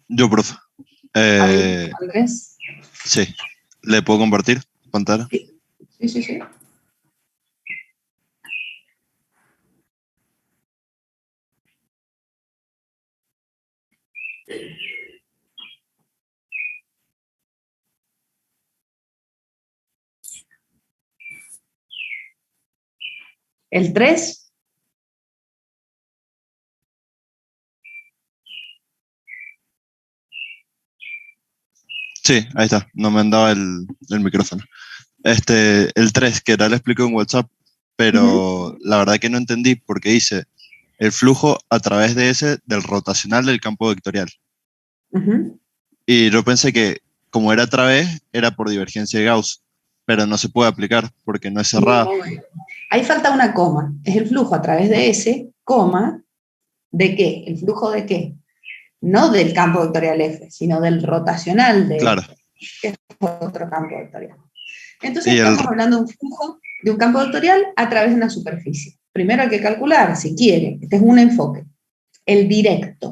Yo, profe. Andrés. Sí. ¿Le puedo compartir pantalla? Sí. El 3. Sí, ahí está. No me andaba el micrófono. El 3 que era le explico en WhatsApp, pero la verdad que no entendí porque dice el flujo a través de ese del rotacional del campo vectorial. Y yo pensé que como era a través, era por divergencia de Gauss, pero no se puede aplicar porque no es cerrada. No, ahí falta una coma. Es el flujo a través de ese, coma, ¿de qué? ¿El flujo de qué? No del campo vectorial F, sino del rotacional de Claro. F, que es otro campo vectorial. Entonces Y estamos hablando de un flujo de un campo vectorial a través de una superficie. Primero hay que calcular, si quiere, este es un enfoque, el directo.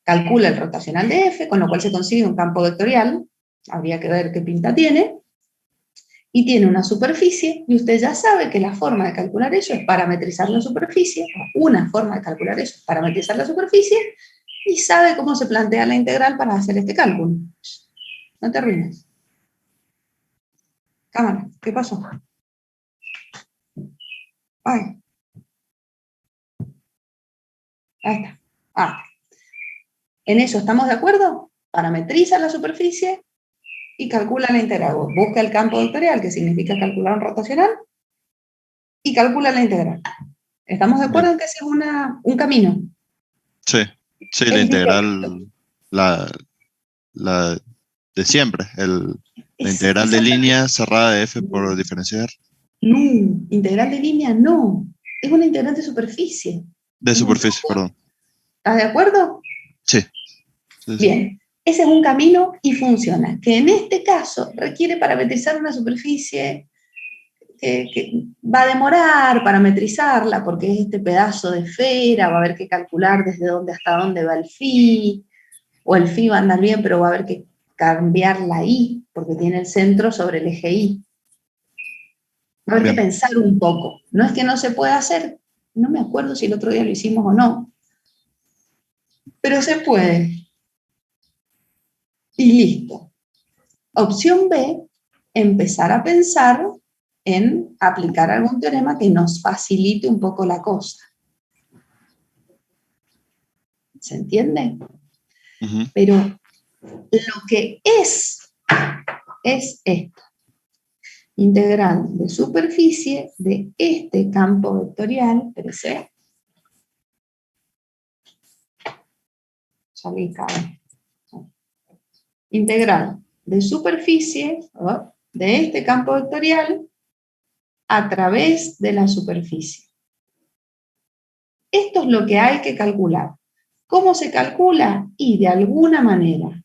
Calcula el rotacional de F, con lo cual se consigue un campo vectorial, habría que ver qué pinta tiene, y tiene una superficie, y usted ya sabe que la forma de calcular eso es parametrizar la superficie, una forma de calcular eso es parametrizar la superficie, y sabe cómo se plantea la integral para hacer este cálculo. No te arruines. Cámara, ¿qué pasó? Ay. Ahí está. En eso estamos de acuerdo. Parametriza la superficie y calcula la integral. Busca el campo vectorial, que significa calcular un rotacional, y calcula la integral. ¿Estamos de acuerdo en que ese es un camino? Sí, sí, la integral, la de siempre, la integral de línea cerrada de f por diferenciar. No, integral de línea no. Es una integral de superficie. De superficie, perdón. ¿Estás de acuerdo? Sí. Sí. Bien, ese es un camino y funciona, que en este caso requiere parametrizar una superficie que va a demorar parametrizarla porque es este pedazo de esfera, va a haber que calcular desde dónde hasta dónde va el phi, o el phi va a andar bien, pero va a haber que cambiar la y, porque tiene el centro sobre el eje y. Va a haber que pensar un poco. No es que no se pueda hacer, no me acuerdo si el otro día lo hicimos o no, pero se puede. Y listo. Opción B, empezar a pensar en aplicar algún teorema que nos facilite un poco la cosa. ¿Se entiende? Pero lo que es esto. Integral de superficie de este campo vectorial, espérese. Salí, cabrón. Integral de superficie de este campo vectorial a través de la superficie. Esto es lo que hay que calcular. ¿Cómo se calcula? Y de alguna manera.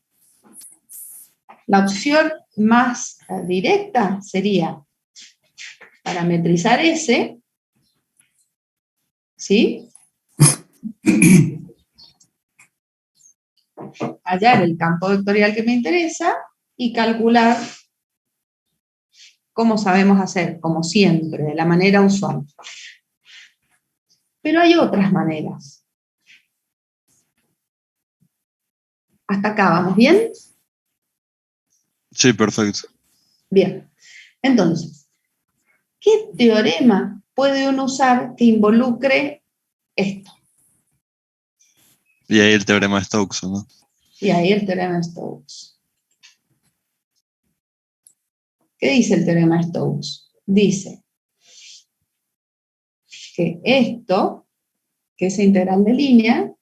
La opción más directa sería parametrizar ese, ¿sí? Hallar el campo vectorial que me interesa y calcular como sabemos hacer, como siempre, de la manera usual. Pero hay otras maneras. ¿Hasta acá vamos bien? Sí, perfecto. Bien. Entonces, ¿qué teorema puede uno usar que involucre esto? Y ahí el teorema de Stokes, ¿no? Y ahí el teorema de Stokes. ¿Qué dice el teorema de Stokes? Dice que esto, que es integral de línea,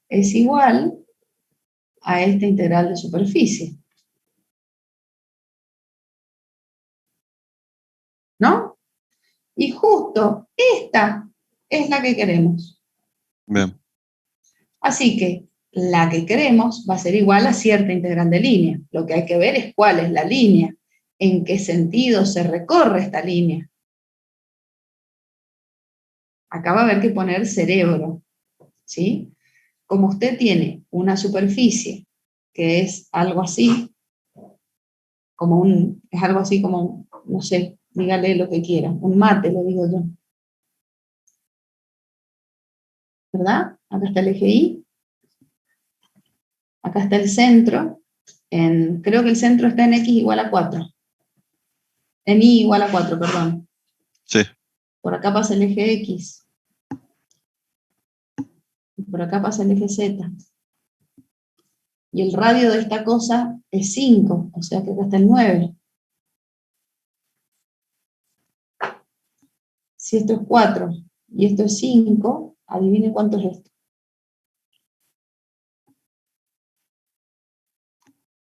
es igual a esta integral de superficie. ¿No? Y justo esta es la que queremos. Bien. Así que la que queremos va a ser igual a cierta integral de línea. Lo que hay que ver es cuál es la línea, en qué sentido se recorre esta línea. Acá va a haber que poner cerebro, ¿sí? Como usted tiene una superficie que es algo así, es algo así como, no sé, dígale lo que quiera, un mate, lo digo yo. ¿Verdad? Acá está el eje Y, acá está el centro, creo que el centro está en X igual a 4, en Y igual a 4, perdón. Sí. Por acá pasa el eje X, y por acá pasa el eje Z. Y el radio de esta cosa es 5, o sea que acá está el 9. Si esto es 4 y esto es 5, adivinen cuánto es esto.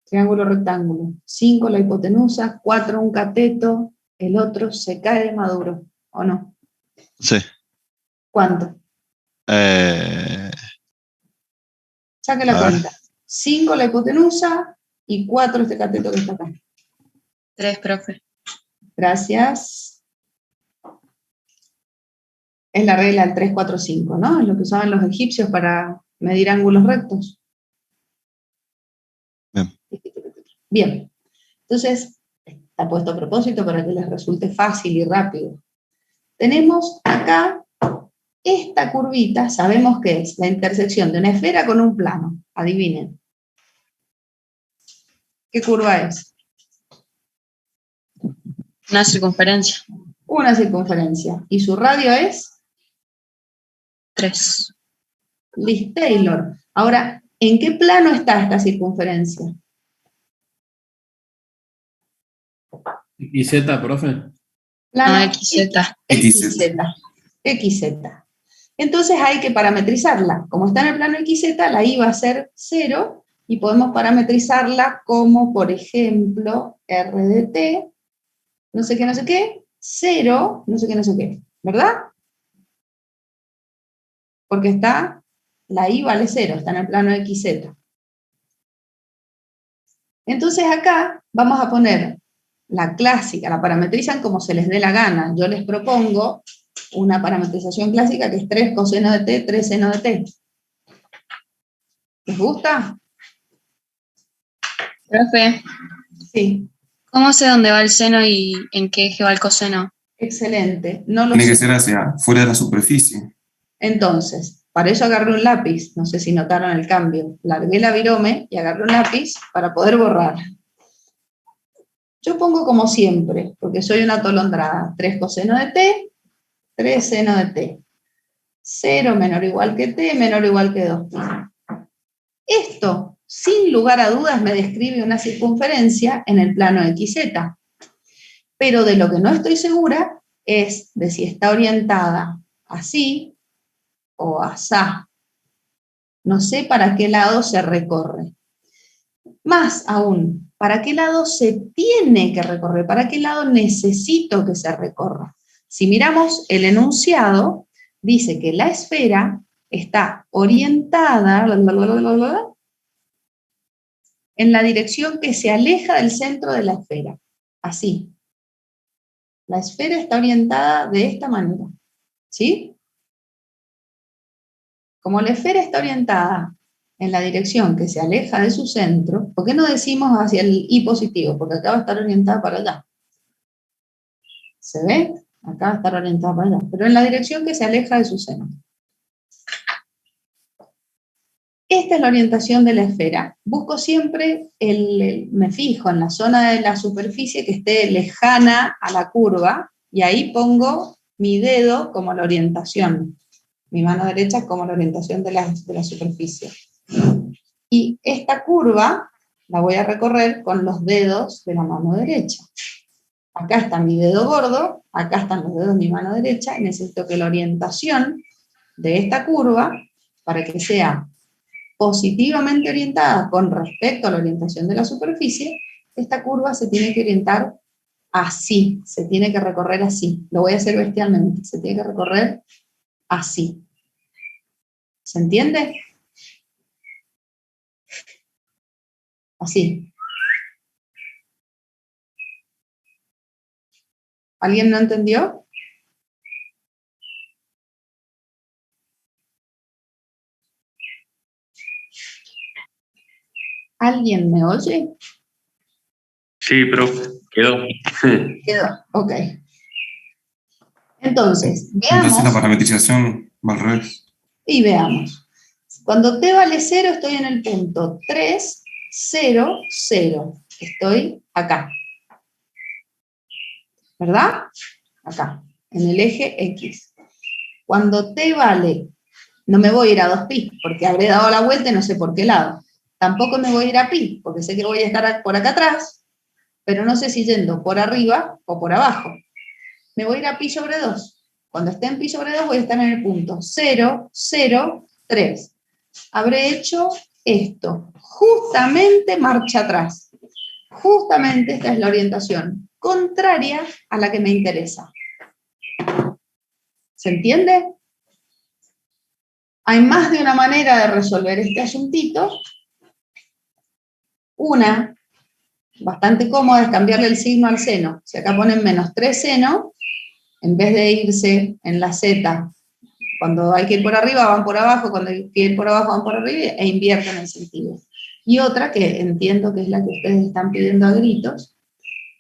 Triángulo rectángulo. 5 la hipotenusa, 4 un cateto, el otro se cae de maduro, ¿o no? Sí. ¿Cuánto? Saque la A ver. cuenta. 5 la hipotenusa y 4 este cateto que está acá. 3, profe. Gracias. Es la regla del 3, 4, 5, ¿no? Es lo que usaban los egipcios para medir ángulos rectos. Bien. Bien. Entonces, está puesto a propósito para que les resulte fácil y rápido. Tenemos acá esta curvita, sabemos que es la intersección de una esfera con un plano. Adivinen. ¿Qué curva es? Una circunferencia. Una circunferencia. ¿Y su radio es? 3. Liz Taylor. Ahora, ¿en qué plano está esta circunferencia? XZ, profe. Plano XZ. XZ. XZ. Entonces hay que parametrizarla. Como está en el plano XZ, la I va a ser 0 y podemos parametrizarla como, por ejemplo, R de T, no sé qué, 0, no sé qué, ¿verdad? Porque la I vale 0, está en el plano XZ. Entonces acá vamos a poner la clásica, la parametrizan como se les dé la gana. Yo les propongo una parametrización clásica que es 3 coseno de t, 3 seno de t. ¿Les gusta? Profe, Sí, ¿cómo sé dónde va el seno y en qué eje va el coseno? excelente. No lo Tiene que sé. ser hacia fuera de la superficie. Entonces, para eso agarré un lápiz. No sé si notaron el cambio. Largué la virome y agarré un lápiz para poder borrar. Yo pongo como siempre, porque soy una atolondrada. 3 coseno de t, 3 seno de t. 0 menor o igual que t, menor o igual que 2t. Esto, sin lugar a dudas, me describe una circunferencia en el plano XZ. Pero de lo que no estoy segura es de si está orientada así o asá. No sé para qué lado se recorre. Más aún, ¿para qué lado se tiene que recorrer? ¿Para qué lado necesito que se recorra? Si miramos el enunciado, dice que la esfera está orientada en la dirección que se aleja del centro de la esfera. Así. La esfera está orientada de esta manera. ¿Sí? Como la esfera está orientada en la dirección que se aleja de su centro, ¿por qué no decimos hacia el Y positivo? Porque acá va a estar orientada para allá. ¿Se ve? Acá va a estar orientada para allá. Pero en la dirección que se aleja de su seno. Esta es la orientación de la esfera. Busco siempre, me fijo en la zona de la superficie que esté lejana a la curva, y ahí pongo mi dedo como la orientación. Mi mano derecha como la orientación de la superficie. Y esta curva la voy a recorrer con los dedos de la mano derecha. Acá está mi dedo gordo, acá están los dedos de mi mano derecha, y necesito que la orientación de esta curva, para que sea positivamente orientada con respecto a la orientación de la superficie, esta curva se tiene que orientar así, se tiene que recorrer así. Lo voy a hacer bestialmente, se tiene que recorrer así. ¿Se entiende? Así. ¿Alguien no entendió? ¿Alguien me oye? Sí, profe, quedó. Quedó, ok. Entonces, Entonces la veamos parametrización va al revés. y veamos. Cuando t vale 0, estoy en el punto 3, 0, 0. Estoy acá. ¿Verdad? Acá, en el eje X. Cuando t vale, no me voy a ir a 2pi, porque habré dado la vuelta y no sé por qué lado. Tampoco me voy a ir a pi, porque sé que voy a estar por acá atrás, pero no sé si yendo por arriba o por abajo. Me voy a ir a pi sobre 2. Cuando esté en pi sobre 2 voy a estar en el punto 0, 0, 3. Habré hecho esto. Justamente marcha atrás. Justamente esta es la orientación contraria a la que me interesa. ¿Se entiende? Hay más de una manera de resolver este asuntito. Una, bastante cómoda, es cambiarle el signo al seno. Si acá ponen menos 3 seno, en vez de irse en la z, cuando hay que ir por arriba van por abajo, cuando hay que ir por abajo van por arriba, e invierten el sentido. Y otra, que entiendo que es la que ustedes están pidiendo a gritos,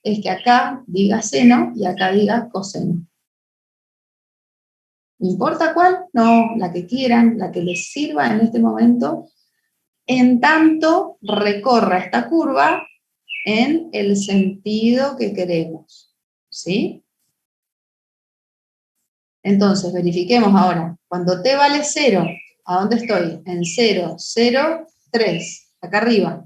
es que acá diga seno y acá diga coseno. ¿No importa cuál? No, la que quieran, la que les sirva en este momento, en tanto recorra esta curva en el sentido que queremos. ¿Sí? Entonces, verifiquemos ahora. Cuando t vale 0, ¿a dónde estoy? En 0, 0, 3, acá arriba.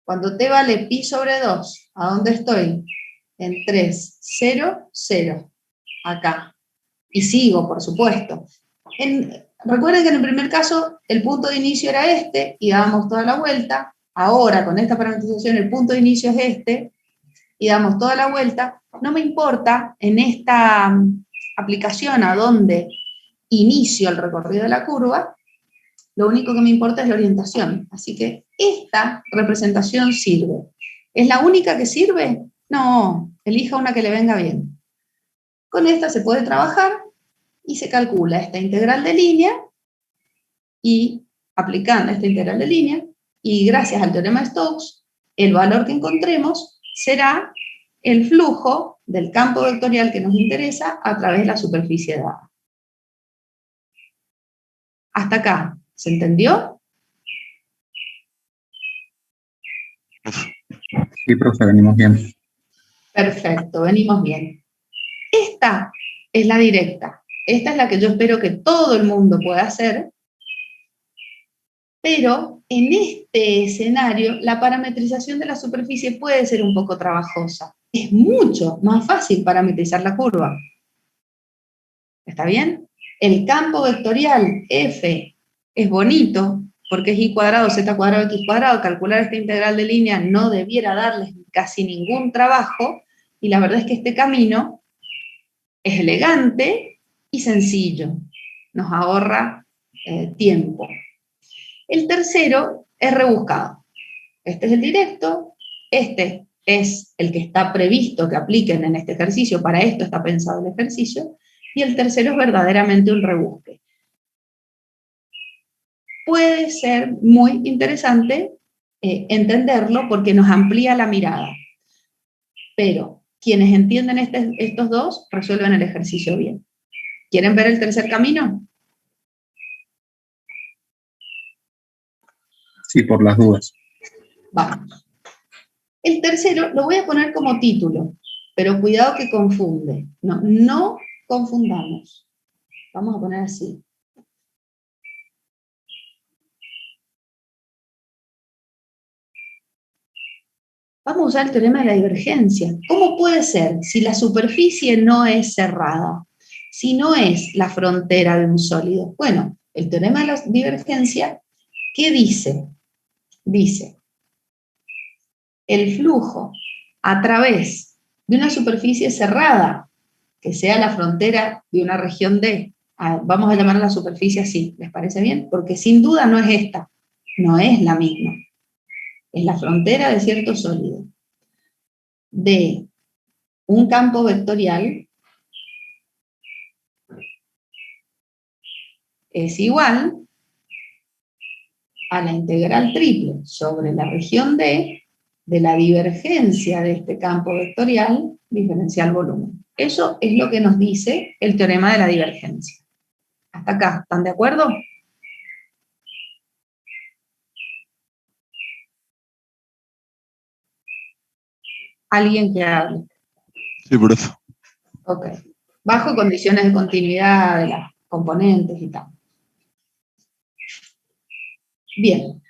Cuando t vale pi sobre 2, ¿a dónde estoy? En 3, 0, 0, acá. Y sigo, por supuesto. Recuerden que en el primer caso el punto de inicio era este y dábamos toda la vuelta. Ahora, con esta parametrización, el punto de inicio es este y damos toda la vuelta. No me importa en esta aplicación a dónde inicio el recorrido de la curva, lo único que me importa es la orientación. Así que esta representación sirve. ¿Es la única que sirve? No, elija una que le venga bien. Con esta se puede trabajar y se calcula esta integral de línea y aplicando esta integral de línea y gracias al teorema de Stokes, el valor que encontremos será el flujo del campo vectorial que nos interesa a través de la superficie dada. Hasta acá, ¿se entendió? Sí, profe, venimos bien. Perfecto, venimos bien. Esta es la directa. Esta es la que yo espero que todo el mundo pueda hacer, pero en este escenario la parametrización de la superficie puede ser un poco trabajosa. Es mucho más fácil parametrizar la curva. ¿Está bien? El campo vectorial f es bonito, porque es y cuadrado, z cuadrado, x cuadrado. Calcular esta integral de línea no debiera darles casi ningún trabajo, y la verdad es que este camino es elegante y sencillo. Nos ahorra tiempo. El tercero es rebuscado. Este es el directo, este es el que está previsto que apliquen en este ejercicio, para esto está pensado el ejercicio, y el tercero es verdaderamente un rebusque. Puede ser muy interesante entenderlo porque nos amplía la mirada, pero quienes entienden estos dos resuelven el ejercicio bien. ¿Quieren ver el tercer camino? Sí, por las dudas. Vamos. El tercero lo voy a poner como título, pero cuidado que confunde. No confundamos. Vamos a poner así. Vamos a usar el teorema de la divergencia. ¿Cómo puede ser si la superficie no es cerrada? Si no es la frontera de un sólido. Bueno, el teorema de la divergencia, ¿qué dice? Dice, el flujo a través de una superficie cerrada, que sea la frontera de una región D, vamos a llamar a la superficie así, ¿les parece bien? Porque sin duda no es esta, no es la misma. Es la frontera de cierto sólido. De un campo vectorial es igual a la integral triple sobre la región D de la divergencia de este campo vectorial diferencial volumen. Eso es lo que nos dice el teorema de la divergencia. Hasta acá, ¿están de acuerdo? ¿Alguien que hable? Sí, profe. Ok. Bajo condiciones de continuidad de las componentes y tal. Bien.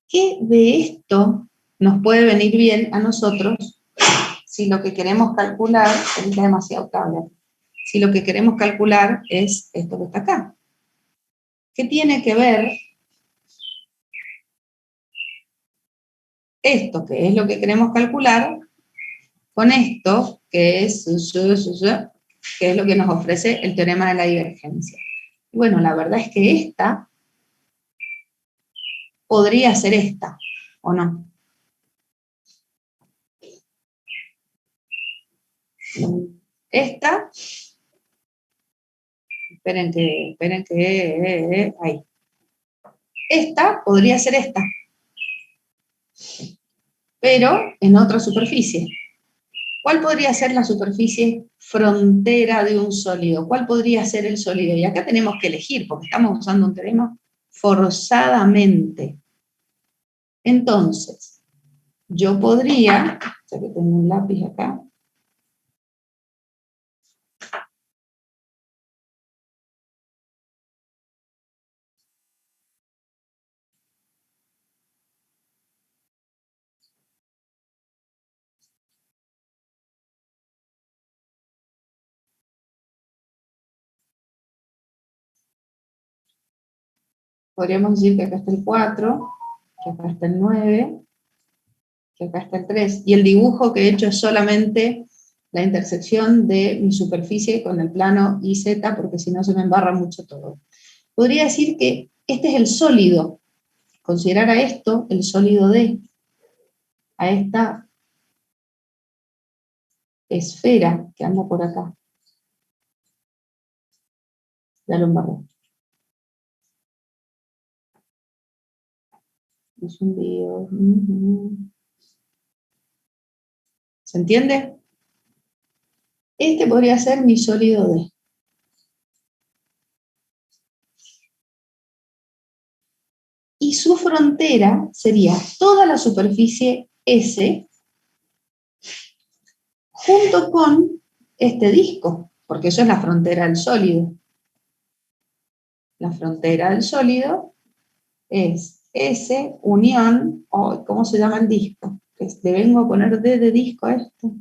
¿Qué de esto nos puede venir bien a nosotros si lo que queremos calcular, es demasiado cable, si lo que queremos calcular es esto que está acá? ¿Qué tiene que ver esto, que es lo que queremos calcular, con esto, que es lo que nos ofrece el teorema de la divergencia? Y bueno, la verdad es que esta podría ser esta, ¿o no? Esta, esperen que, ahí. Esta podría ser esta, pero en otra superficie. ¿Cuál podría ser la superficie frontera de un sólido? ¿Cuál podría ser el sólido? Y acá tenemos que elegir, porque estamos usando un teorema forzadamente. Entonces, yo podría, ya que tengo un lápiz acá, podríamos decir que acá está el 4, que acá está el 9, que acá está el 3, y el dibujo que he hecho es solamente la intersección de mi superficie con el plano YZ, porque si no se me embarra mucho todo. Podría decir que este es el sólido, considerar a esto el sólido D, a esta esfera que anda por acá. Ya lo embarré. Es un lío. ¿Se entiende? Este podría ser mi sólido D. Y su frontera sería toda la superficie S junto con este disco, porque eso es la frontera del sólido. La frontera del sólido es S unión, ¿cómo se llama el disco? Le vengo a poner D de disco a esto.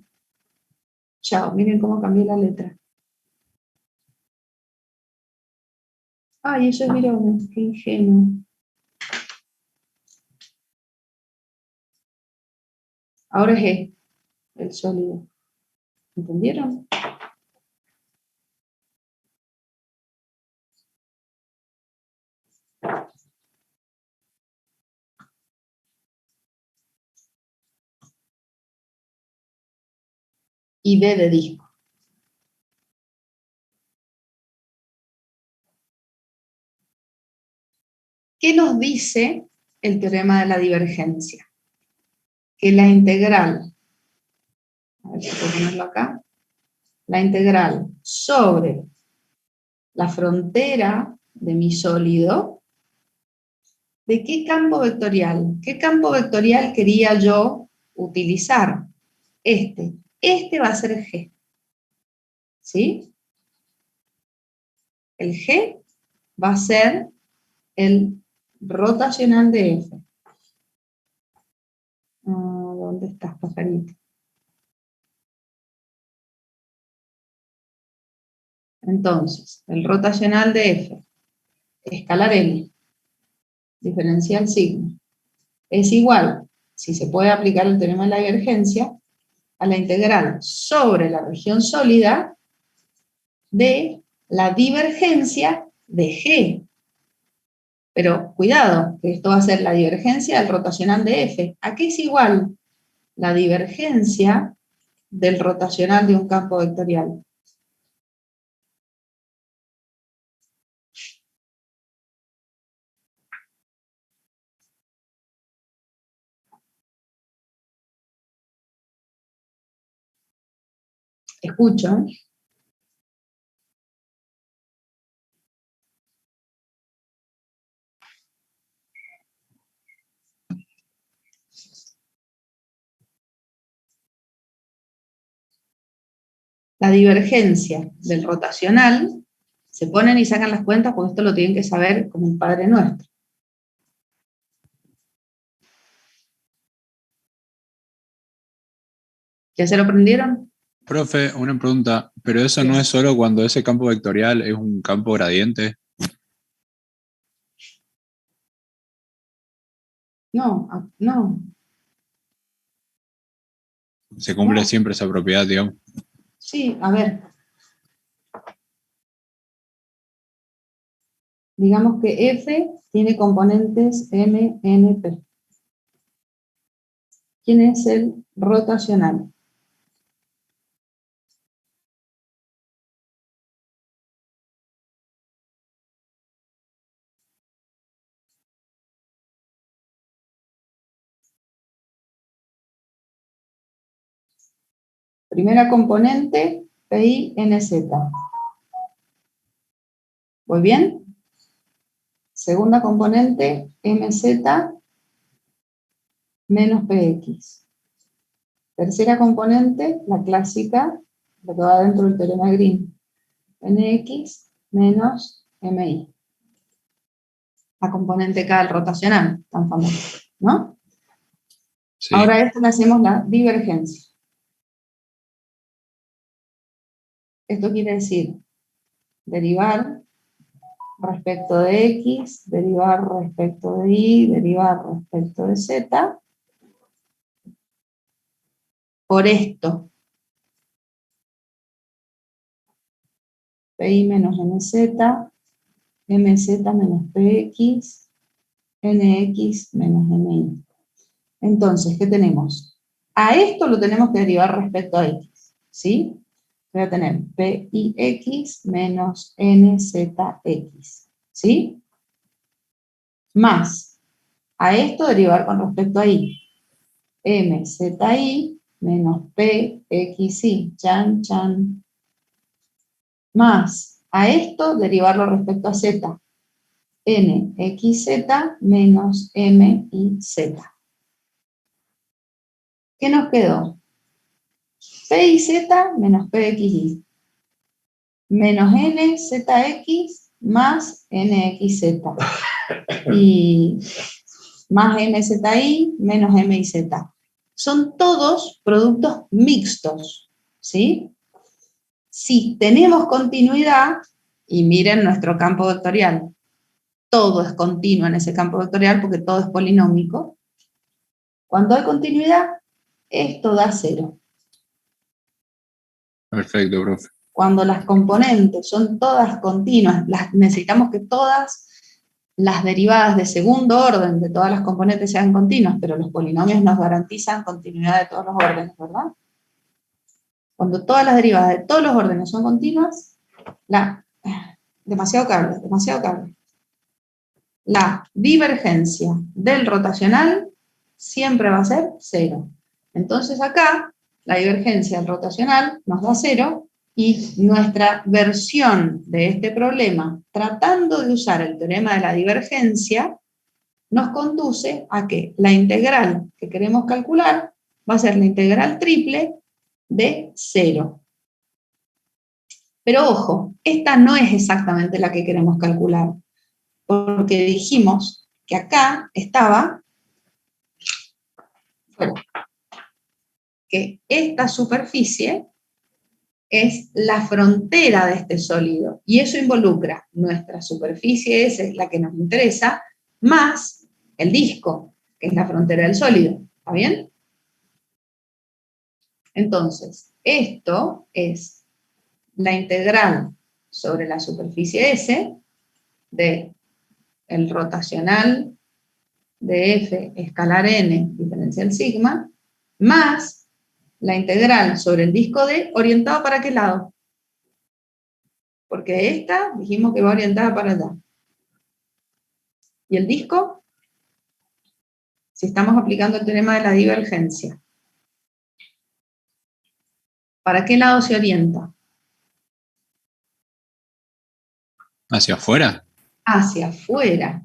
Chao, miren cómo cambié la letra. Ay, eso es Virones, qué ingenuo. Ahora es E, el sólido. ¿Entendieron? Y D de disco. ¿Qué nos dice el teorema de la divergencia? Que la integral, a ver si puedo ponerlo acá, la integral sobre la frontera de mi sólido, ¿de qué campo vectorial? ¿Qué campo vectorial quería yo utilizar? Este va a ser G. ¿Sí? El G va a ser el rotacional de F. ¿Dónde estás, pajarito? Entonces, el rotacional de F, escalar L, diferencial sigma, es igual, si se puede aplicar el teorema de la divergencia, a la integral sobre la región sólida de la divergencia de G. Pero cuidado, que esto va a ser la divergencia del rotacional de F. ¿A qué es igual la divergencia del rotacional de un campo vectorial? Escucho, ¿eh? La divergencia del rotacional, se ponen y sacan las cuentas porque esto lo tienen que saber como un Padre Nuestro. ¿Ya se lo aprendieron? Profe, una pregunta, pero eso no es solo cuando ese campo vectorial es un campo gradiente. No, no. Se cumple No. siempre esa propiedad, digamos. Sí, a ver. Digamos que F tiene componentes M, N, P. ¿Quién es el rotacional? Primera componente, PI, NZ. ¿Voy bien? Segunda componente, MZ menos PX. Tercera componente, la clásica, la que va dentro del teorema de Green. NX menos MI. La componente K del rotacional, tan famosa, ¿no? Sí. Ahora a esto le hacemos la divergencia. Esto quiere decir derivar respecto de X, derivar respecto de Y, derivar respecto de Z, por esto. PI menos MZ, MZ menos PX, NX menos MI. Entonces, ¿qué tenemos? A esto lo tenemos que derivar respecto a X, ¿sí? Voy a tener PIX menos NZX, ¿sí? Más, a esto derivar con respecto a Y. MZI menos PXI, chan, chan. Más, a esto derivarlo respecto a Z. NXZ menos MIZ. ¿Qué nos quedó? PIZ menos PXI. Menos NZX más NXZ. Y más MZI menos MIZ. Son todos productos mixtos, ¿sí? Si tenemos continuidad, y miren nuestro campo vectorial, todo es continuo en ese campo vectorial porque todo es polinómico. Cuando hay continuidad, esto da 0. Perfecto, profe. Cuando las componentes son todas continuas, necesitamos que todas las derivadas de segundo orden de todas las componentes sean continuas, pero los polinomios nos garantizan continuidad de todos los órdenes, ¿verdad? Cuando todas las derivadas de todos los órdenes son continuas, demasiado cable. La divergencia del rotacional siempre va a ser 0. Entonces acá, la divergencia del rotacional nos da 0, y nuestra versión de este problema, tratando de usar el teorema de la divergencia, nos conduce a que la integral que queremos calcular va a ser la integral triple de 0. Pero ojo, esta no es exactamente la que queremos calcular, porque dijimos que acá estaba, bueno, que esta superficie es la frontera de este sólido, y eso involucra nuestra superficie, esa es la que nos interesa, más el disco, que es la frontera del sólido. ¿Está bien? Entonces, esto es la integral sobre la superficie S de el rotacional de F escalar n diferencial sigma, más la integral sobre el disco D orientado para qué lado. Porque esta dijimos que va orientada para allá. ¿Y el disco? Si estamos aplicando el teorema de la divergencia, ¿Para qué lado se orienta? ¿Hacia afuera? Hacia afuera.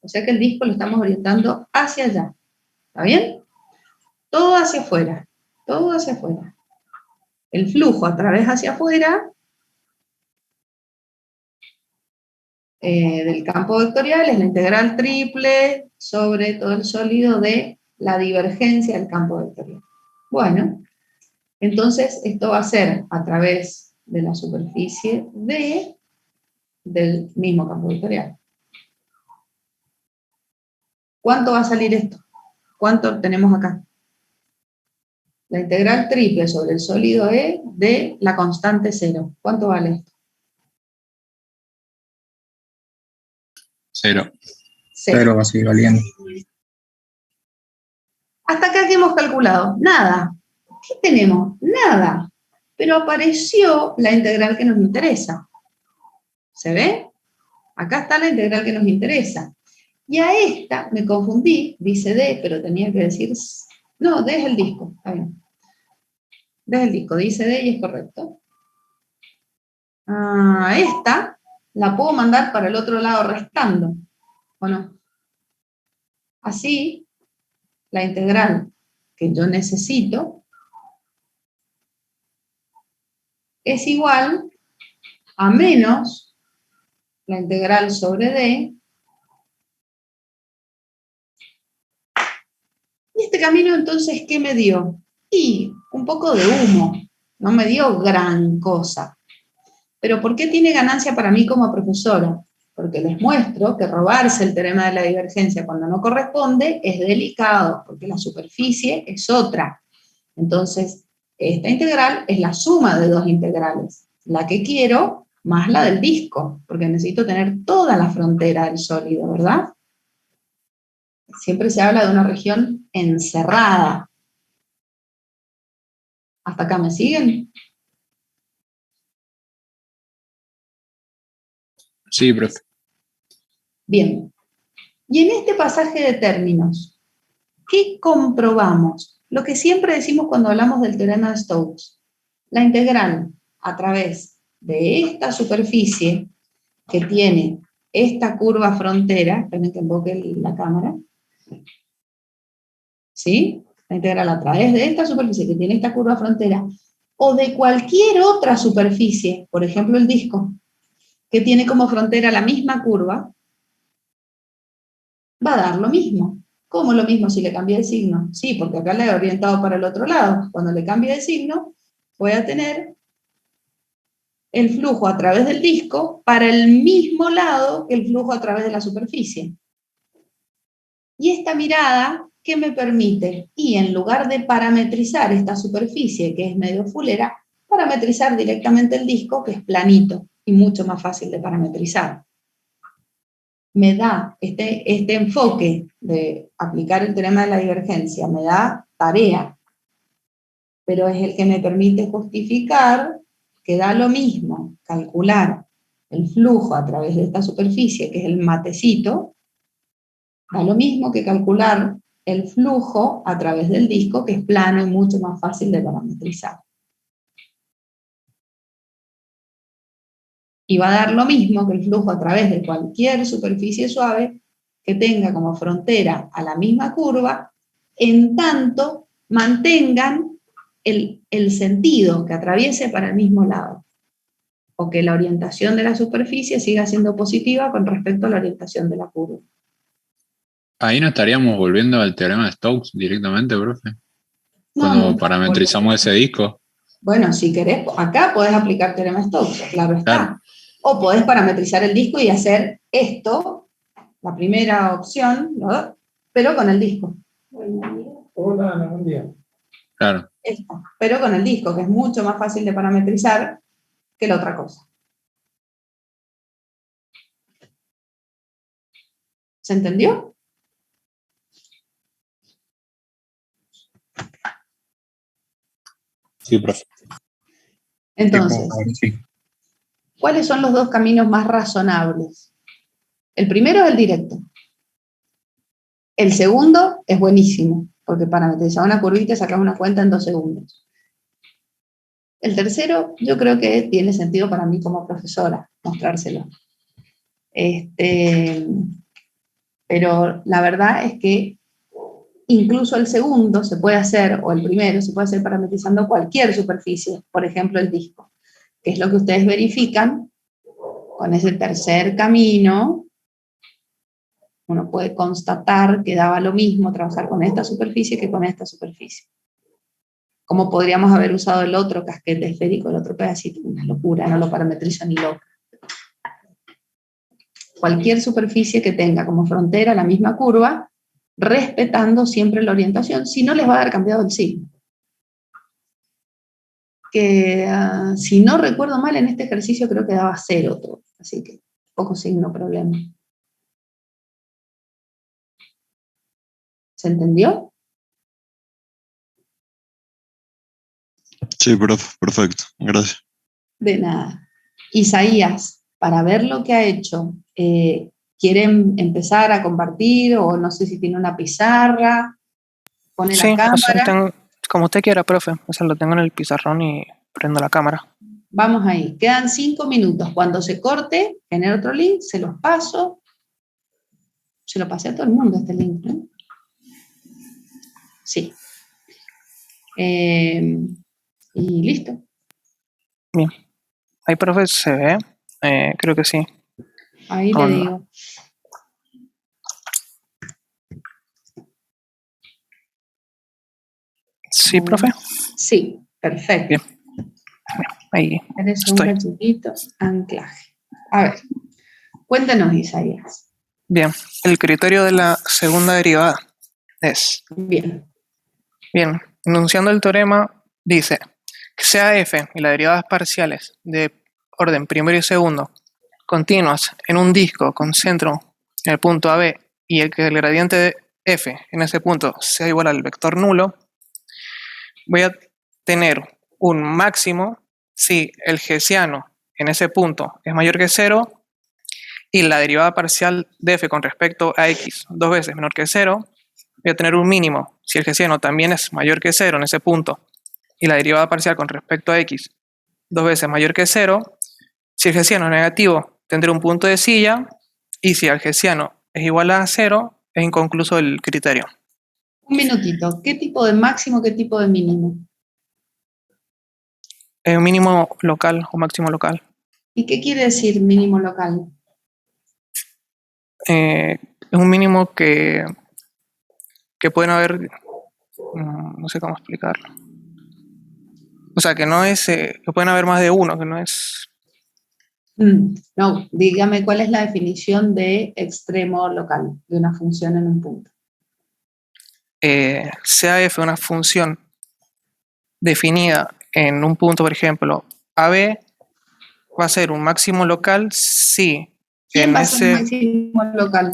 O sea que el disco lo estamos orientando hacia allá. ¿Está bien? Todo hacia afuera. Todo hacia afuera. El flujo a través hacia afuera del campo vectorial es la integral triple sobre todo el sólido de la divergencia del campo vectorial. Bueno, entonces esto va a ser a través de la superficie D del mismo campo vectorial. ¿Cuánto va a salir esto? ¿Cuánto tenemos acá? La integral triple sobre el sólido E de la constante 0. ¿Cuánto vale esto? 0. 0 va a seguir valiendo. ¿Hasta acá qué hemos calculado? Nada. ¿Qué tenemos? Nada. Pero apareció la integral que nos interesa. ¿Se ve? Acá está la integral que nos interesa. Y a esta, me confundí, dice D, pero tenía que decir... No, D es el disco, está bien. D es el disco, dice D y es correcto. A esta la puedo mandar para el otro lado restando, ¿o no? Así, la integral que yo necesito es igual a menos la integral sobre D. Y este camino entonces, ¿qué me dio? Y un poco de humo, no me dio gran cosa. Pero ¿por qué tiene ganancia para mí como profesora? Porque les muestro que robarse el teorema de la divergencia cuando no corresponde es delicado, porque la superficie es otra. Entonces, esta integral es la suma de dos integrales, la que quiero más la del disco, porque necesito tener toda la frontera del sólido, ¿verdad? Siempre se habla de una región encerrada. ¿Hasta acá me siguen? Sí, profe. Bien. Y en este pasaje de términos, ¿qué comprobamos? Lo que siempre decimos cuando hablamos del teorema de Stokes. La integral a través de esta superficie que tiene esta curva frontera, esperen que invoque la cámara, ¿sí? La integral a través de esta superficie que tiene esta curva frontera, o de cualquier otra superficie, por ejemplo el disco, que tiene como frontera la misma curva, va a dar lo mismo. ¿Cómo lo mismo si le cambié el signo? Sí, porque acá le he orientado para el otro lado. Cuando le cambie de signo, voy a tener el flujo a través del disco para el mismo lado que el flujo a través de la superficie. Y esta mirada, ¿qué me permite? Y en lugar de parametrizar esta superficie, que es medio fulera, parametrizar directamente el disco, que es planito y mucho más fácil de parametrizar. Me da este enfoque de aplicar el teorema de la divergencia, me da tarea, pero es el que me permite justificar que da lo mismo calcular el flujo a través de esta superficie, que es el matecito, da lo mismo que calcular el flujo a través del disco, que es plano y mucho más fácil de parametrizar. Y va a dar lo mismo que el flujo a través de cualquier superficie suave que tenga como frontera a la misma curva, en tanto mantengan el sentido que atraviese para el mismo lado, o que la orientación de la superficie siga siendo positiva con respecto a la orientación de la curva. Ahí no estaríamos volviendo al teorema de Stokes directamente, profe. No, Cuando no, parametrizamos ese disco. bueno, si querés, acá podés aplicar teorema Stokes, claro está. Claro. O podés parametrizar el disco y hacer esto, la primera opción, ¿no? Pero con el disco. Hola, Ana, buen día. Claro. Esto, pero con el disco, que es mucho más fácil de parametrizar que la otra cosa. ¿Se entendió? Sí, profe. Entonces, Sí. ¿cuáles son los dos caminos más razonables? El primero es el directo. El segundo es buenísimo, porque parametrizar una curvita y sacar una cuenta en 2 segundos. El tercero, yo creo que tiene sentido para mí como profesora mostrárselo. Pero la verdad es que incluso el segundo se puede hacer, o el primero se puede hacer parametrizando cualquier superficie, por ejemplo el disco, que es lo que ustedes verifican con ese tercer camino. Uno puede constatar que daba lo mismo trabajar con esta superficie que con esta superficie. ¿Cómo podríamos haber usado el otro casquete esférico, el otro pedacito? Una locura, no lo parametrizo ni loco. Cualquier superficie que tenga como frontera la misma curva, respetando siempre la orientación, si no les va a dar cambiado el signo. Que si no recuerdo mal, en este ejercicio creo que daba 0 todo, así que poco signo problema. ¿Se entendió? Sí, profe, perfecto. Gracias. De nada. Isaías, para ver lo que ha hecho, ¿quieren empezar a compartir o no sé si tiene una pizarra? Pone Sí, la o sea, cámara. como usted quiera, profe. O sea, lo tengo en el pizarrón y prendo la cámara. Vamos ahí. Quedan 5 minutos. Cuando se corte, genero otro link, se los paso. Se lo pasé a todo el mundo este link, ¿no? Sí. Y listo. Bien. Ahí, profe, se ve. Creo que sí. Ahí le Onda. digo. Sí, profe. Sí, perfecto. Bien. Ahí Eres un estoy. cachitito, anclaje. A ver, cuéntanos, Isaías. Bien. El criterio de la segunda derivada es, Bien. bien, enunciando el teorema, dice que sea f y las derivadas parciales de orden primero y segundo continuas en un disco con centro en el punto AB y el que el gradiente de f en ese punto sea igual al vector nulo, voy a tener un máximo si el hessiano en ese punto es mayor que 0 y la derivada parcial de f con respecto a x 2 veces menor que 0, voy a tener un mínimo si el hessiano también es mayor que 0 en ese punto y la derivada parcial con respecto a x 2 veces mayor que 0. Si el hessiano es negativo, tendré un punto de silla, y si el hessiano es igual a 0, es inconcluso el criterio. Un minutito. ¿Qué tipo de máximo, qué tipo de mínimo? Es un mínimo local o máximo local. ¿Y qué quiere decir mínimo local? Es un mínimo que pueden haber, no sé cómo explicarlo. O sea, que no es, que pueden haber más de uno, que no es... No, dígame cuál es la definición de extremo local, de una función en un punto. sea f una función definida en un punto, por ejemplo, AB, va a ser un máximo local si ¿Quién en va a ser el ese máximo local?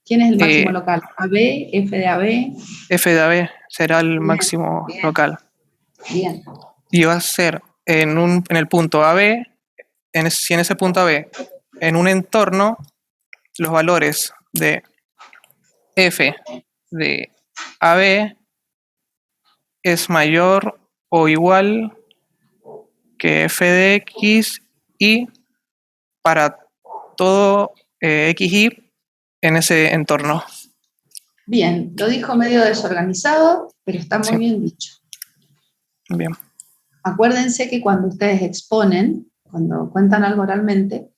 ¿Quién es el máximo local? ¿AB, F de AB? f de AB será el Bien, máximo bien. local. Bien. Y va a ser en el punto AB, si en ese punto AB, en un entorno, los valores de f de AB es mayor o igual que f de x y para todo xy en ese entorno. Bien, lo dijo medio desorganizado, pero está muy Sí. bien dicho. Bien. Acuérdense que cuando ustedes exponen, cuando cuentan algo oralmente,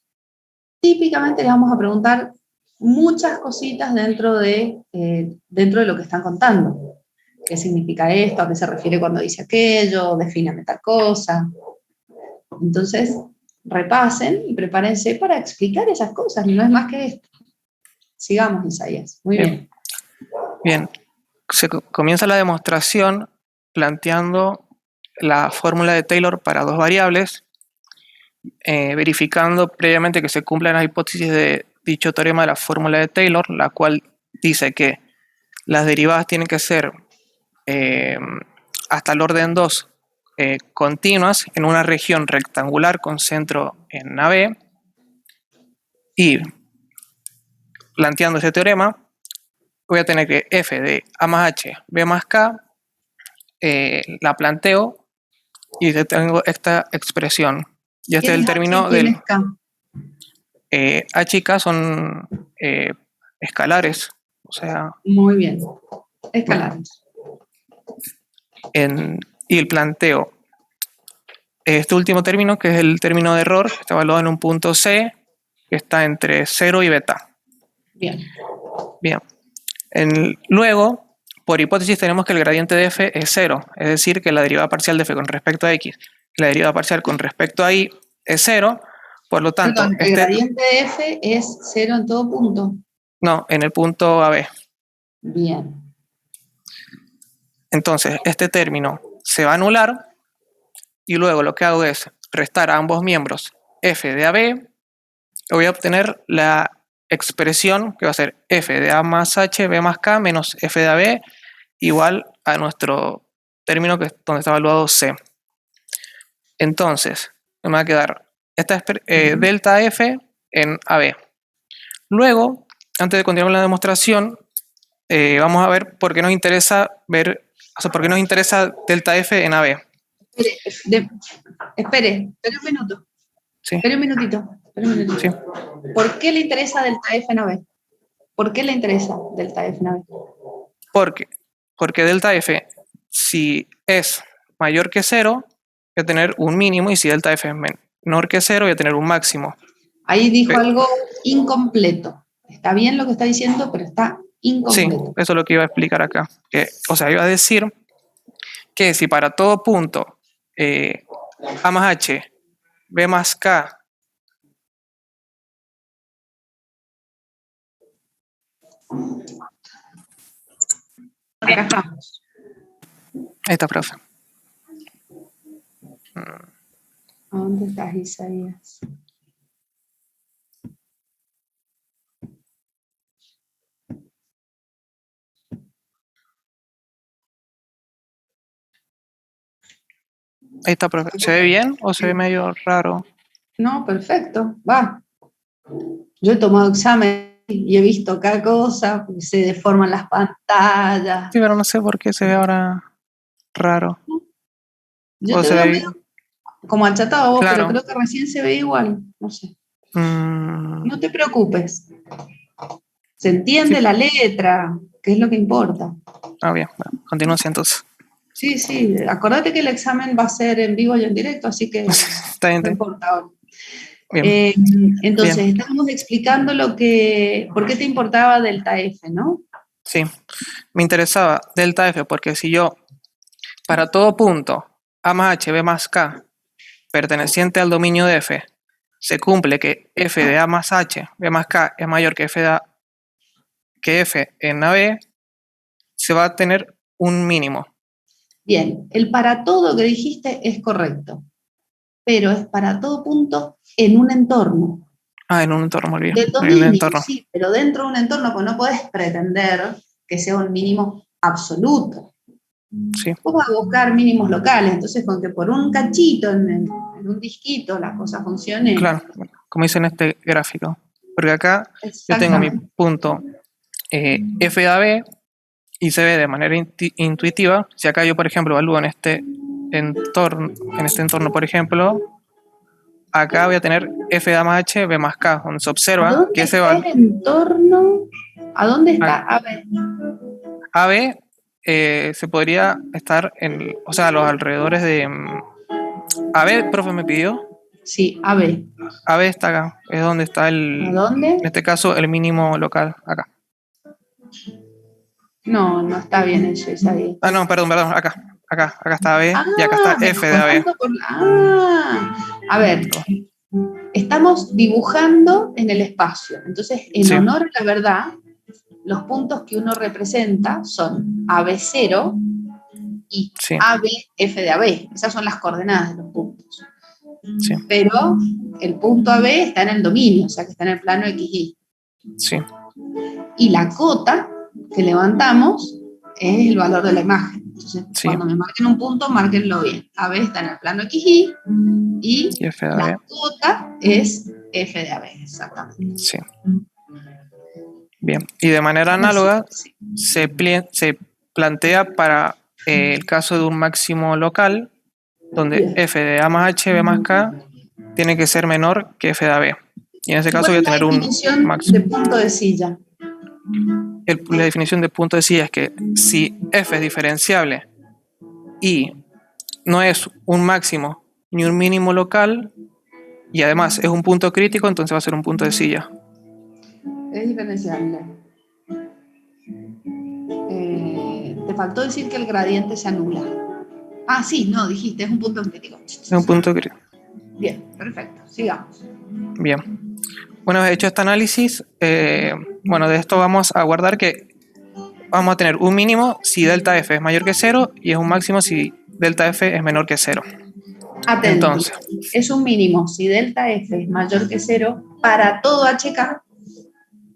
típicamente les vamos a preguntar muchas cositas dentro de lo que están contando. ¿Qué significa esto? ¿A qué se refiere cuando dice aquello? Defíname tal cosa. Entonces, repasen y prepárense para explicar esas cosas, no es más que esto. Sigamos, Isaías. Muy bien. Bien. Se comienza la demostración planteando la fórmula de Taylor para dos variables, verificando previamente que se cumplan las hipótesis de dicho teorema de la fórmula de Taylor, la cual dice que las derivadas tienen que ser hasta el orden 2 continuas en una región rectangular con centro en AB, y planteando ese teorema voy a tener que f de a más h, b más k, la planteo y tengo esta expresión. Y este es el término ¿Quién del es K? H y K son escalares. O sea, Muy bien. Escalares. y el planteo. Este último término, que es el término de error, está evaluado en un punto C, que está entre 0 y beta. Bien. Bien. Luego, por hipótesis, tenemos que el gradiente de f es 0, es decir, que la derivada parcial de f con respecto a x, la derivada parcial con respecto a y es 0, por lo tanto, Perdón, el gradiente de f es 0 en todo punto. no, en el punto AB. Bien. Entonces, este término se va a anular y luego lo que hago es restar a ambos miembros f de AB. Voy a obtener la expresión que va a ser f de A más H, B más K, menos f de AB, igual a nuestro término que es donde está evaluado C. Entonces, me va a quedar esta delta F en AB. Luego, antes de continuar la demostración, vamos a ver por qué nos interesa por qué nos interesa delta F en AB. Espere un minuto. Sí. Espere un minutito. Sí. ¿Por qué le interesa delta F en AB? ¿Por qué le interesa delta F en AB? Porque delta F, si es mayor que 0, voy a tener un mínimo, y si delta F es menor que 0, voy a tener un máximo. Ahí dijo Pero, algo incompleto. Está bien lo que está diciendo, pero está sí, incompleto. eso es lo que iba a explicar acá. O sea, iba a decir que si para todo punto A más H, B más K, Acá estamos. ahí está, profe. ¿A dónde estás, Isaías? Ahí está, profe. ¿Se ve bien o se ve medio raro? No, perfecto, va. Yo he tomado examen y he visto cada cosa, porque se deforman las pantallas. Sí, pero no sé por qué se ve ahora raro. Yo O te se veo ve- medio como achatado vos, Claro. pero creo que recién se ve igual. No sé. No te preocupes. Se entiende Sí. la letra, que es lo que importa. Bien. Bueno, continúo así entonces. Sí, sí. Acordate que el examen va a ser en vivo y en directo, así que Está bien. no importa ahora. Bien. Entonces, Bien. estábamos explicando por qué te importaba delta F, ¿no? Sí. Me interesaba delta F porque si yo, para todo punto A más H, B más K, perteneciente al dominio de F, se cumple que F de A más H, B más K es mayor que F en AB, se va a tener un mínimo. Bien, el para todo que dijiste es correcto, pero es para todo punto en un entorno. En un entorno, me olvidé. Del En un dominio, entorno. sí, pero dentro de un entorno, pues no podés pretender que sea un mínimo absoluto. Sí. Vos vas a buscar mínimos locales, entonces con que por un cachito en un disquito la cosa funcione. Claro, como dice en este gráfico. Porque acá yo tengo mi punto F de AB y se ve de manera intuitiva. Si acá yo, por ejemplo, evalúo en este entorno, por ejemplo, acá voy a tener F de A más H, B más K, donde se observa ¿Dónde que ese está el entorno? ¿A dónde está AB? AB se podría estar o sea, a los alrededores de... AB, profe, me pidió. Sí, AB. AB está acá, es donde está ¿A dónde? en este caso, el mínimo local, acá. No, no está bien eso, Isaías. No, perdón, acá está AB y acá está me F de AB. A ver, estamos dibujando en el espacio. Entonces, en honor a la verdad, los puntos que uno representa son AB0 y AB, F de AB. Esas son las coordenadas de los puntos. Sí. Pero el punto AB está en el dominio, o sea que está en el plano XY. Sí. Y la cota que levantamos es el valor de la imagen. Entonces, cuando me marquen un punto, márquenlo bien. AB está en el plano XY y F de la AB. cota es F de AB, exactamente. Sí. Bien. Y de manera análoga se plantea para el caso de un máximo local donde Bien. f de a más h, b más k, tiene que ser menor que f de ab. Y en ese caso ¿Cuál voy a es la tener un definición máximo. de punto de silla? La definición de punto de silla es que si f es diferenciable y no es un máximo ni un mínimo local, y además es un punto crítico, entonces va a ser un punto de silla. Es diferenciable. Te faltó decir que el gradiente se anula. Ah, sí, no, dijiste, es un punto crítico. Es un punto crítico. Bien, perfecto, sigamos. Bien. Una vez hecho este análisis, bueno, de esto vamos a guardar que vamos a tener un mínimo si delta f es mayor que 0 y es un máximo si delta f es menor que 0. Atento, Entonces, es un mínimo si delta f es mayor que 0 para todo HK.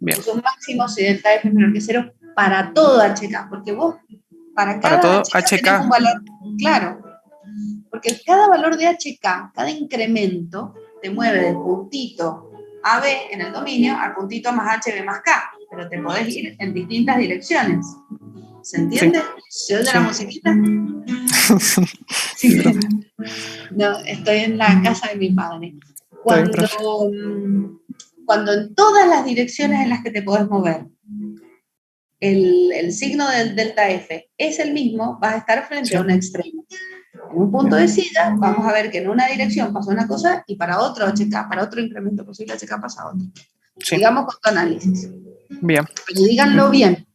bien, Es un máximo si delta f es menor que 0 para todo HK, porque vos, para para cada todo HK tenés un HK, valor, claro, porque cada valor de HK, cada incremento, te mueve del puntito AB en el dominio al puntito más HB más K, pero te podés ir en distintas direcciones. ¿Se entiende? ¿Se oye Sí. la musiquita? Sí. No, estoy en la casa de mi padre. Está bien, profe. Cuando en todas las direcciones en las que te podés mover, el signo del delta F es el mismo, vas a estar frente Sí. a un extremo. En un punto de silla, vamos a ver que en una dirección pasa una cosa y para otro HK, para otro incremento posible HK pasa otro. Sí. Sigamos con tu análisis. Bien. Pero díganlo bien.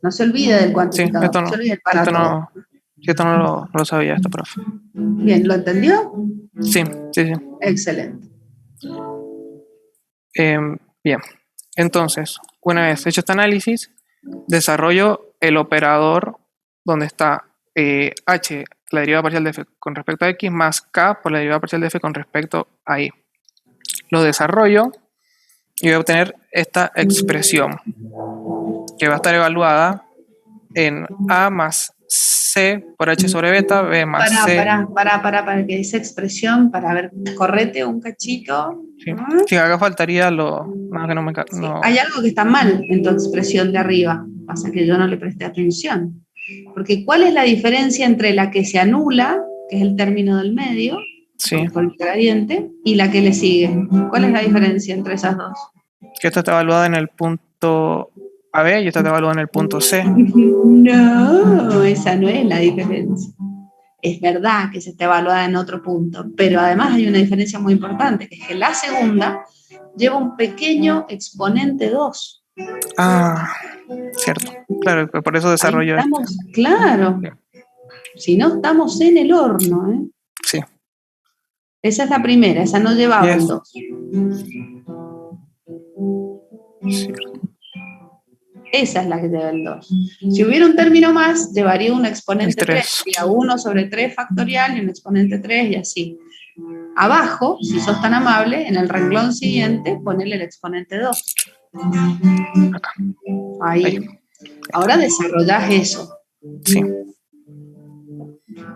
No se olvide del Sí, cuantificador. esto No se no, olvide para esto todo. no, sí, esto no lo sabía esto, profe. Bien, ¿lo entendió? Sí, sí, sí. Excelente. Bien. Entonces, una vez hecho este análisis, desarrollo el operador donde está h, la derivada parcial de f con respecto a x, más k por la derivada parcial de f con respecto a y. Lo desarrollo y voy a obtener esta expresión que va a estar evaluada en a más c por h sobre beta, b más c. Para que esa expresión, para ver, correte un cachito. Sí, sí, acá faltaría lo. No, que no me. Sí, No. hay algo que está mal en tu expresión de arriba, pasa que yo no le presté atención. Porque ¿cuál es la diferencia entre la que se anula, que es el término del medio, Sí, por el gradiente, y la que le sigue? ¿Cuál es la diferencia entre esas dos? que esta está evaluada en el punto AB y esta está evaluada en el punto C. No, esa no es la diferencia. Es verdad que se está evaluada en otro punto, pero además hay una diferencia muy importante, que es que la segunda lleva un pequeño exponente 2. Ah, cierto. Claro, que por eso Ahí desarrollo este. estamos, claro. Bien. Si no, estamos en el horno, ¿eh? Sí. Esa es la primera, esa no llevaba el 2. Cierto. Esa es la que lleva el 2. Si hubiera un término más, llevaría un El exponente 3. 3. Sería 1 sobre 3 factorial y un exponente 3 y así. Abajo, si sos tan amable, en el renglón siguiente, ponele el exponente 2. Acá. Ahí. Ahora desarrollás eso. Sí.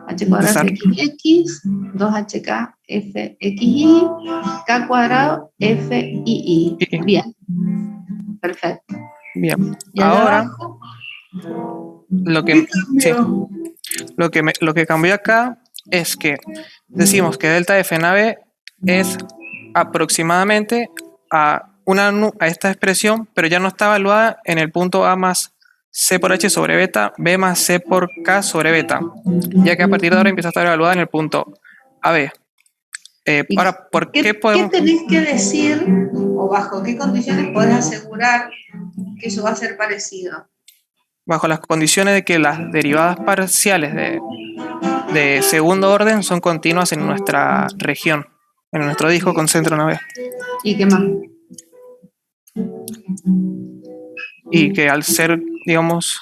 H cuadrado fx, 2hk fxy, k cuadrado fii. Bien. Perfecto. Bien. Y allá Ahora, abajo, lo ¿qué que, sí, cambió? lo que cambió acá es que decimos que delta f en AB es aproximadamente a esta expresión, pero ya no está evaluada en el punto A más C por H sobre beta, B más C por K sobre beta, ya que a partir de ahora empieza a estar evaluada en el punto AB. Ahora, ¿por qué ¿Qué podemos, tenés que decir o bajo qué condiciones podés asegurar que eso va a ser parecido? bajo las condiciones de que las derivadas parciales de segundo orden son continuas en nuestra región, en nuestro disco con centro en AB? ¿Y qué más? Y que al ser, digamos,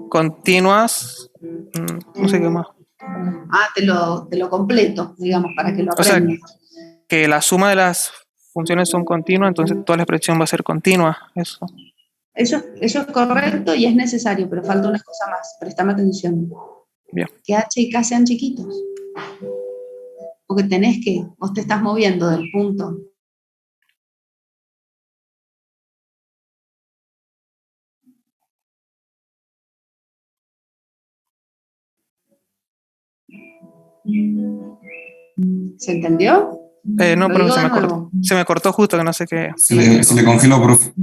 continuas, no sé qué más. Ah, te lo completo, digamos, para que lo O sea, aprendas. que la suma de las funciones son continuas, entonces toda la expresión va a ser continua. Eso. Eso es correcto y es necesario, pero falta una cosa más. Préstame atención. Bien. Que H y K sean chiquitos. Porque vos te estás moviendo del punto ¿Se entendió? No, Lo pero digo se de me cortó. nuevo. Se me cortó justo, que no sé qué. Se le congeló, profe.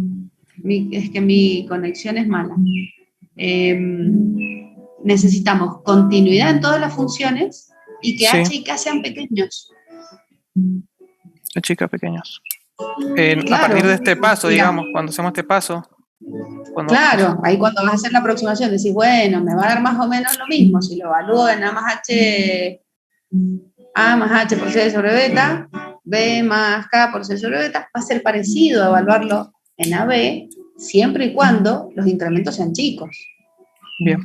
Es que mi conexión es mala. Necesitamos continuidad en todas las funciones y que Sí. H y K sean pequeños. De chicas pequeños. Claro. A partir de este paso, Mira. digamos, cuando hacemos este paso. Claro, ahí cuando vas a hacer la aproximación decís, bueno, me va a dar más o menos lo mismo si lo evalúo en A más H, A más H por C sobre beta, B más K por C sobre beta, va a ser parecido a evaluarlo en AB siempre y cuando los incrementos sean chicos Bien.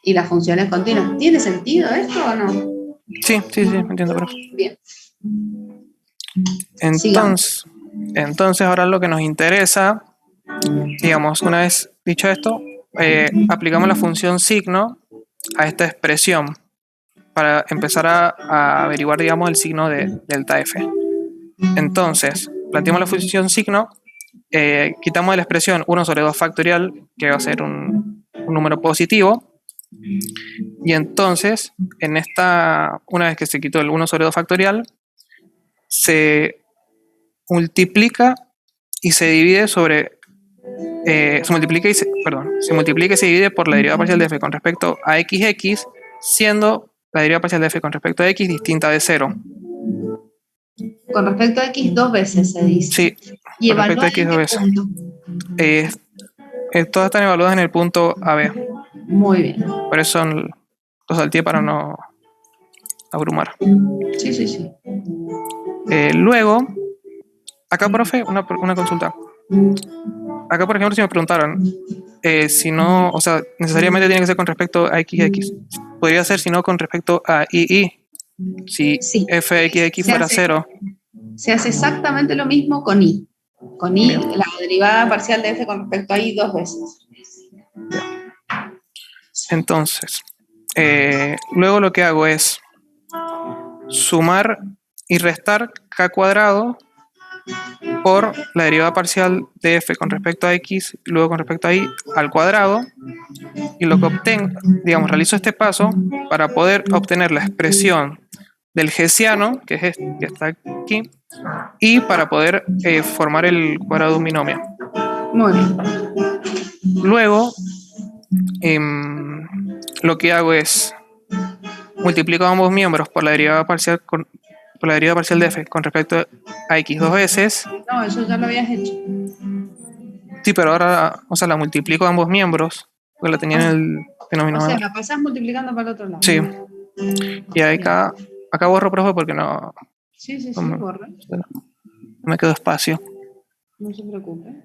y las funciones continuas. ¿Tiene sentido esto o no? Sí, entiendo, profe. Bien. Entonces ahora lo que nos interesa, digamos, una vez dicho esto, aplicamos la función signo a esta expresión para empezar a averiguar, digamos, el signo de delta f. Entonces, planteamos la función signo, quitamos de la expresión 1 sobre 2 factorial, que va a ser un número positivo, y entonces, una vez que se quitó el 1 sobre 2 factorial, se multiplica y se divide sobre se multiplica y se divide por la derivada parcial de f con respecto a xx, siendo la derivada parcial de f con respecto a x distinta de 0. Con respecto a X 2 veces se dice. Sí, Y con respecto evalúa a en x 2 qué veces. punto. Todas están evaluadas en el punto AB. Muy bien. Por eso lo salteé para no abrumar. Sí. Luego, acá, profe, una consulta. Acá, por ejemplo, si me preguntaran si no, o sea, necesariamente tiene que ser con respecto a XX. Podría ser, si no, con respecto a II. Si Sí. fxx fuera 0. Se hace exactamente lo mismo con I. Con I, Bien. la derivada parcial de f con respecto a I 2 veces. Entonces, luego lo que hago es sumar y restar k cuadrado por la derivada parcial de f con respecto a x y luego con respecto a y al cuadrado, y lo que obtengo, digamos, realizo este paso para poder obtener la expresión del hessiano, que es este, que está aquí, y para poder formar el cuadrado de un binomio. Muy bien. Luego, lo que hago es multiplico ambos miembros por la derivada parcial de f con respecto a x 2 veces. No, eso ya lo habías hecho. Sí, pero ahora, o sea, la multiplico ambos miembros, porque la tenía en el O denominador. sea, la pasás multiplicando para el otro lado. Sí. Y acá borro, profe, porque no Sí, borra. me quedó espacio. No se preocupe.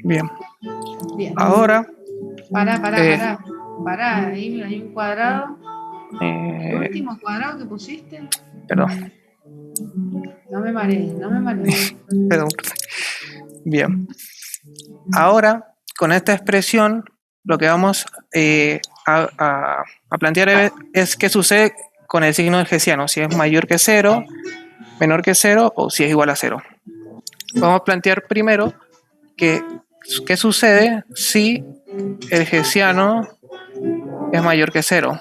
Bien. Bien. Ahora, Pará, ahí hay un cuadrado. El último cuadrado que pusiste. perdón. No me marees. Perdón. Bien. Ahora, con esta expresión, lo que vamos a plantear es qué sucede con el signo del hessiano, si es mayor que 0, menor que 0 o si es igual a 0. Vamos a plantear primero qué sucede si el hessiano es mayor que 0.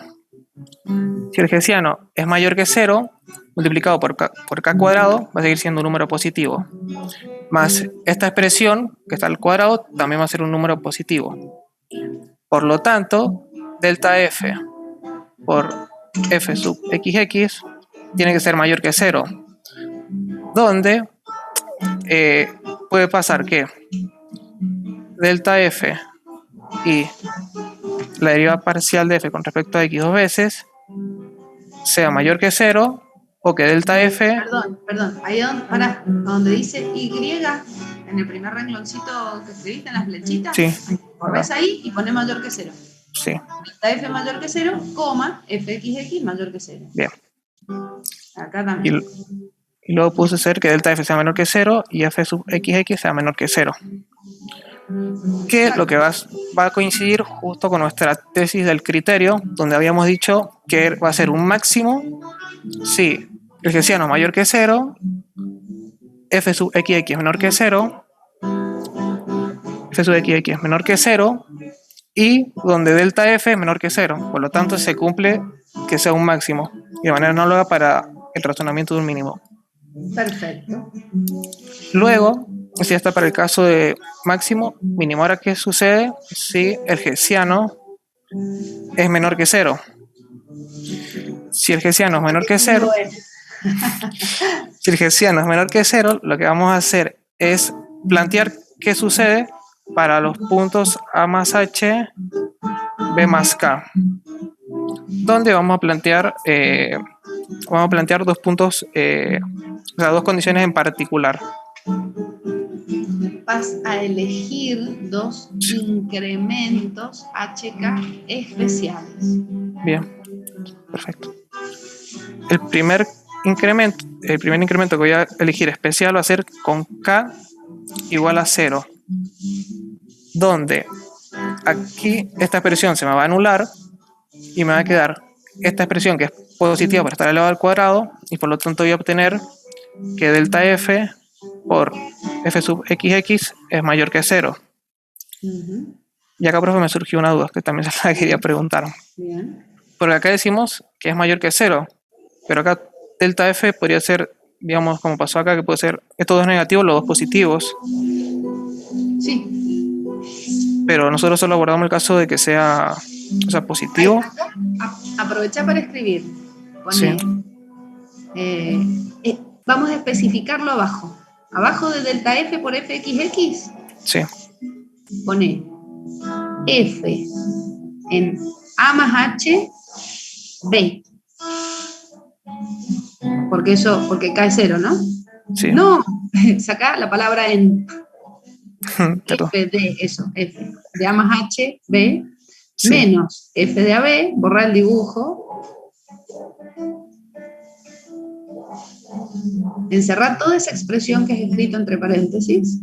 Si el hessiano es mayor que 0, multiplicado por k cuadrado, va a seguir siendo un número positivo. Más esta expresión, que está al cuadrado, también va a ser un número positivo. Por lo tanto, delta f por f sub xx tiene que ser mayor que 0. Donde puede pasar que delta f y la derivada parcial de f con respecto a x 2 veces sea mayor que 0 o que delta f, Perdón, ahí donde dice Y, en el primer rengloncito que escribiste en las flechitas, sí, corres ahí y pones mayor que 0. sí, Delta f mayor que 0, coma, fxx mayor que 0. bien. Acá Y, también. y luego puse ser que delta f sea menor que 0 y f sub xx sea menor que 0. Que lo que va a coincidir justo con nuestra tesis del criterio, donde habíamos dicho que va a ser un máximo si el hessiano es mayor que 0, f sub xx menor que 0, f sub xx es menor que 0, y donde delta f es menor que 0. Por lo tanto, se cumple que sea un máximo, y de manera análoga para el razonamiento de un mínimo. Perfecto. Luego, si está para el caso de máximo, mínimo. Ahora, ¿qué sucede si el hessiano es menor que 0? Si el hessiano es menor que 0, si el hessiano es menor que 0, lo que vamos a hacer es plantear qué sucede para los puntos A más H, B más K, donde vamos a plantear dos puntos, o sea, dos condiciones en particular. Vas a elegir dos incrementos HK especiales. Bien, perfecto. El primer incremento que voy a elegir especial va a ser con K igual a 0, donde aquí esta expresión se me va a anular y me va a quedar esta expresión que es positiva por estar elevado al cuadrado, y por lo tanto voy a obtener que delta f por f sub xx es mayor que 0. Y acá, profe, me surgió una duda que también se la quería preguntar. Bien. Porque acá decimos que es mayor que 0, pero acá delta f podría ser, digamos, como pasó acá, que puede ser estos dos negativos, los dos positivos. Sí. Pero nosotros solo abordamos el caso de que sea, o sea, positivo. Aprovecha para escribir. Sí. Vamos a especificarlo abajo. Abajo de delta f por fxx, Sí, pone f en a más h b. Porque cae 0, ¿no? sí. No, saca la palabra en Perdón. f de eso, f de a más h b, Sí. menos f de ab, borra el dibujo. Encerrar toda esa expresión que es escrito entre paréntesis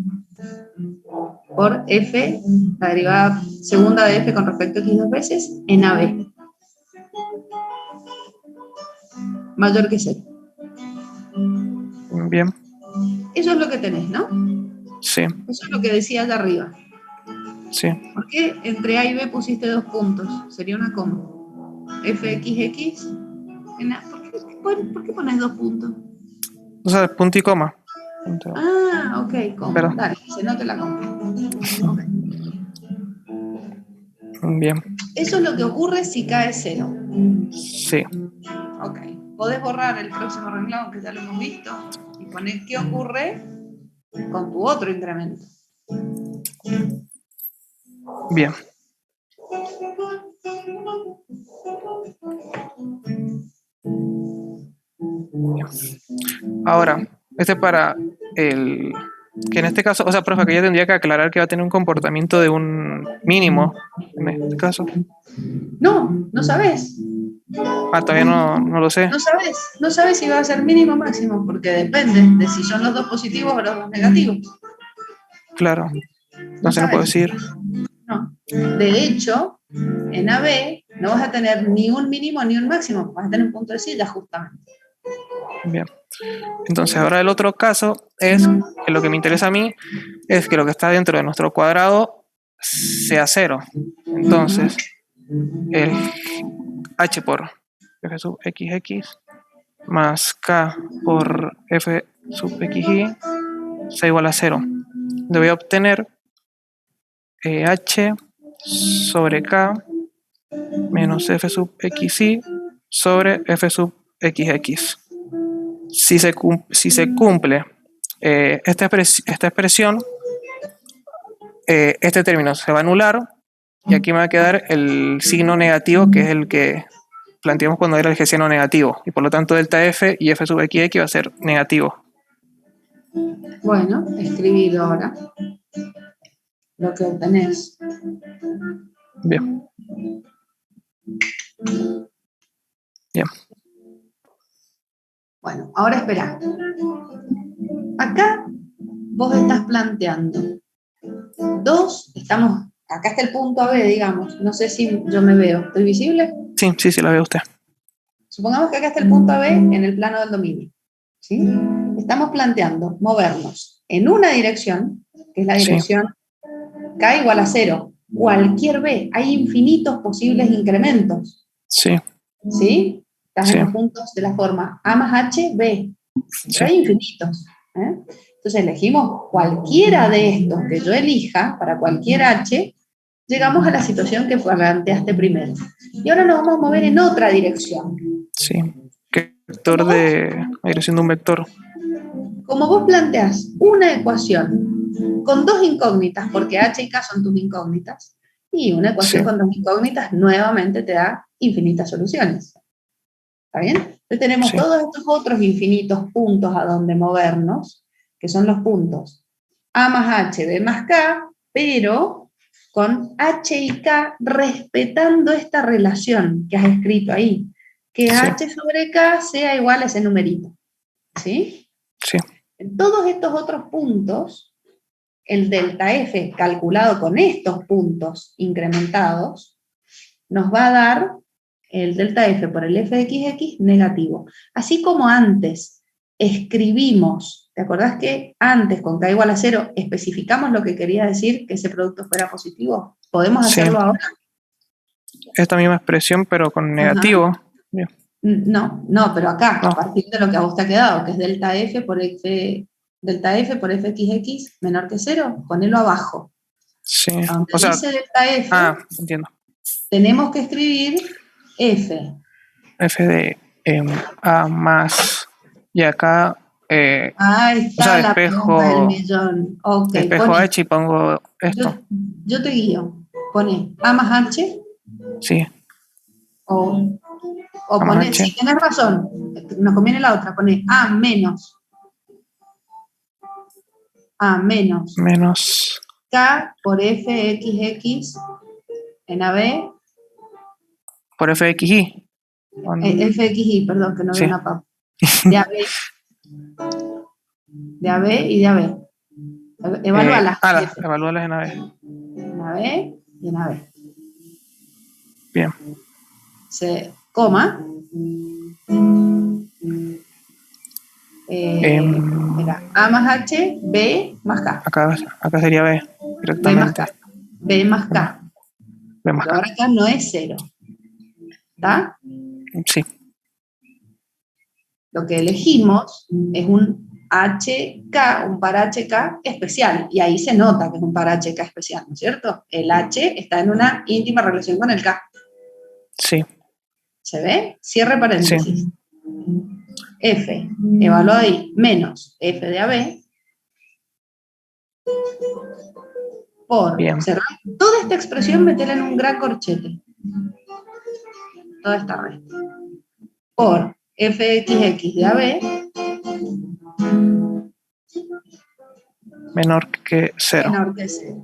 por f, la derivada segunda de f con respecto a x dos veces, en AB. Mayor que 0. Bien. Eso es lo que tenés, ¿no? Sí, Eso es lo que decía allá arriba. sí. ¿Por qué entre A y B pusiste 2 puntos? Sería una coma. fxx. ¿Por qué pones 2 puntos? O sea, punto y coma. Ah, ok, coma. Pero, Dale, se note la coma. Okay. bien. Eso es lo que ocurre si cae 0. Sí. Ok. Podés borrar el próximo renglón, que ya lo hemos visto, y poner qué ocurre con tu otro incremento. Bien. Ahora, para el... Que en este caso, o sea, profe, que ya tendría que aclarar que va a tener un comportamiento de un mínimo, en este caso. No, no sabes. Ah, todavía no lo sé. No sabes si va a ser mínimo o máximo, porque depende de si son los dos positivos o los dos negativos. Claro. Entonces no puedo decir. No. De hecho, en AB no vas a tener ni un mínimo ni un máximo, vas a tener un punto de silla justamente. Bien. Entonces ahora el otro caso es que lo que me interesa a mí es que lo que está dentro de nuestro cuadrado sea 0. Entonces, el h por f sub xx más k por f sub xy sea igual a 0. Voy a obtener h sobre k menos f sub xy sobre f sub xx. Si se cumple esta expresión, este término se va a anular y aquí me va a quedar el signo negativo, que es el que planteamos cuando era el G seno negativo, y por lo tanto delta F y F sub XX va a ser negativo. Bueno, escribilo ahora. Lo que obtenés. Bien. Bien. Bueno, ahora espera. Acá vos estás planteando acá está el punto AB, digamos. No sé si yo me veo. ¿Estoy visible? Sí, la ve usted. Supongamos que acá está el punto AB en el plano del dominio. ¿Sí? Estamos planteando movernos en una dirección, que es la dirección K igual a 0. Cualquier B. Hay infinitos posibles incrementos. Sí. ¿Sí? Estás en los puntos de la forma A más H, B. Pero hay infinitos. Entonces elegimos cualquiera de estos que yo elija, para cualquier H, llegamos a la situación que planteaste primero. Y ahora nos vamos a mover en otra dirección. Sí. ¿Qué vector de la dirección de un vector? Como vos planteas una ecuación con dos incógnitas, porque H y K son tus incógnitas, y una ecuación con dos incógnitas nuevamente te da infinitas soluciones. ¿Está bien? Entonces tenemos todos estos otros infinitos puntos a donde movernos, que son los puntos A más H, B más K, pero con H y K respetando esta relación que has escrito ahí, que H sobre K sea igual a ese numerito. ¿Sí? Sí. En todos estos otros puntos, el delta F calculado con estos puntos incrementados, nos va a dar el delta F por el F de XX negativo. Así como antes escribimos, ¿te acordás que antes con K igual a 0 especificamos lo que quería decir que ese producto fuera positivo? ¿Podemos hacerlo ahora? Esta misma expresión, pero con negativo. No, pero acá, a partir de lo que a vos te ha quedado, que es delta F por Fxx menor que 0, ponelo abajo. Sí. Donde dice delta F, entiendo. tenemos que escribir F. F de A más, y acá, Ahí está la pregunta del millón. Okay, despejo H y pongo esto. Yo te guío. Pone A más H. Sí. O pone, sí, tenés razón, nos conviene la otra, pone A menos K por Fxx en AB. Por Fxy. Fxy, perdón, que no veo una pausa. De AB y de AB. Evalúalas. Evalúalas en AB. En AB y en AB. Bien. Coma. Mira, A más H, B más K. Acá sería B, directamente. B más K. B más K. Pero ahora acá no es 0. ¿Está? Sí. Lo que elegimos es un HK, un par HK especial. Y ahí se nota que es un par HK especial, ¿no es cierto? El H está en una íntima relación con el K. Sí. ¿Se ve? Cierre paréntesis. Sí. F, evaluado ahí, menos F de AB, por cerrar toda esta expresión, meterla en un gran corchete. Toda esta resta. Por Fxx de AB menor que 0. Menor que 0.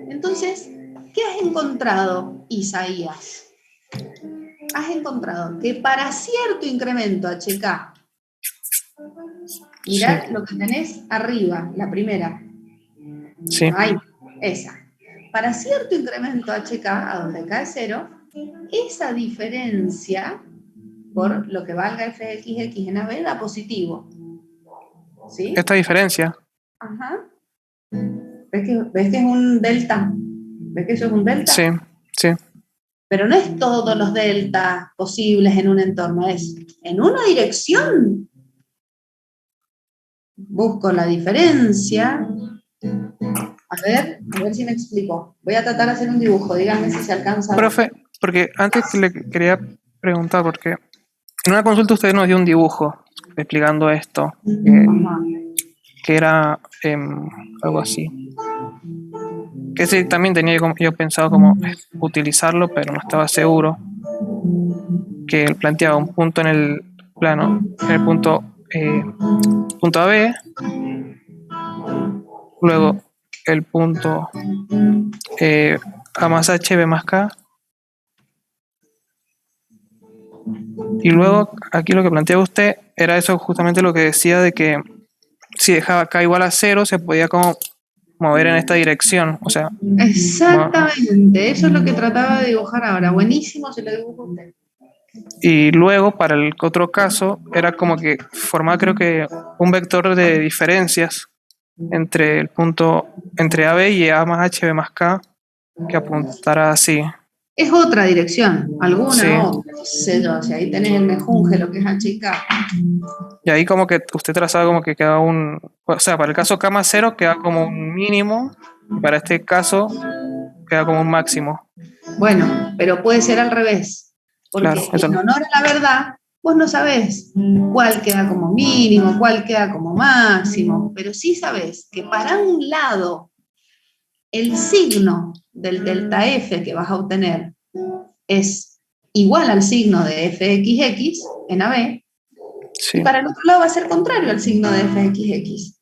Entonces, ¿qué has encontrado, Isaías? Has encontrado que para cierto incremento HK, mirá lo que tenés arriba, la primera. Sí. Ahí, esa. Para cierto incremento HK, a donde K es 0, esa diferencia, por lo que valga Fxx en AB, da positivo. ¿Sí? Esta diferencia. Ajá. ¿Ves que es un delta? ¿Ves que eso es un delta? Sí, sí. Pero no es todos los deltas posibles en un entorno, es en una dirección. Busco la diferencia. A ver si me explico. Voy a tratar de hacer un dibujo, díganme si se alcanza. Profe, porque antes le quería preguntar, porque en una consulta usted nos dio un dibujo explicando esto, que era algo así. que ese también tenía yo pensado como utilizarlo, pero no estaba seguro. Que él planteaba un punto en el plano, en el punto AB, luego el punto A más H, B más K, y luego aquí lo que planteaba usted era eso, justamente lo que decía de que si dejaba K igual a 0 se podía como mover en esta dirección, o sea, Exactamente, eso es lo que trataba de dibujar ahora. Buenísimo, se lo dibujo a usted. y luego para el otro caso era como que formaba creo que un vector de diferencias entre el punto entre AB y A más H, B más K que apuntara así. Es otra dirección, alguna Sí. otra, no sé yo, si ahí tenés el mejunje, lo que es H y K. Y ahí como que usted trazaba como que queda o sea, para el caso K más 0 queda como un mínimo, y para este caso queda como un máximo. Bueno, pero puede ser al revés, porque Claro, eso en no. honor a la verdad, vos no sabés cuál queda como mínimo, cuál queda como máximo, pero sí sabés que para un lado el signo del delta F que vas a obtener es igual al signo de fxx en AB, Sí. y para el otro lado va a ser contrario al signo de fxx.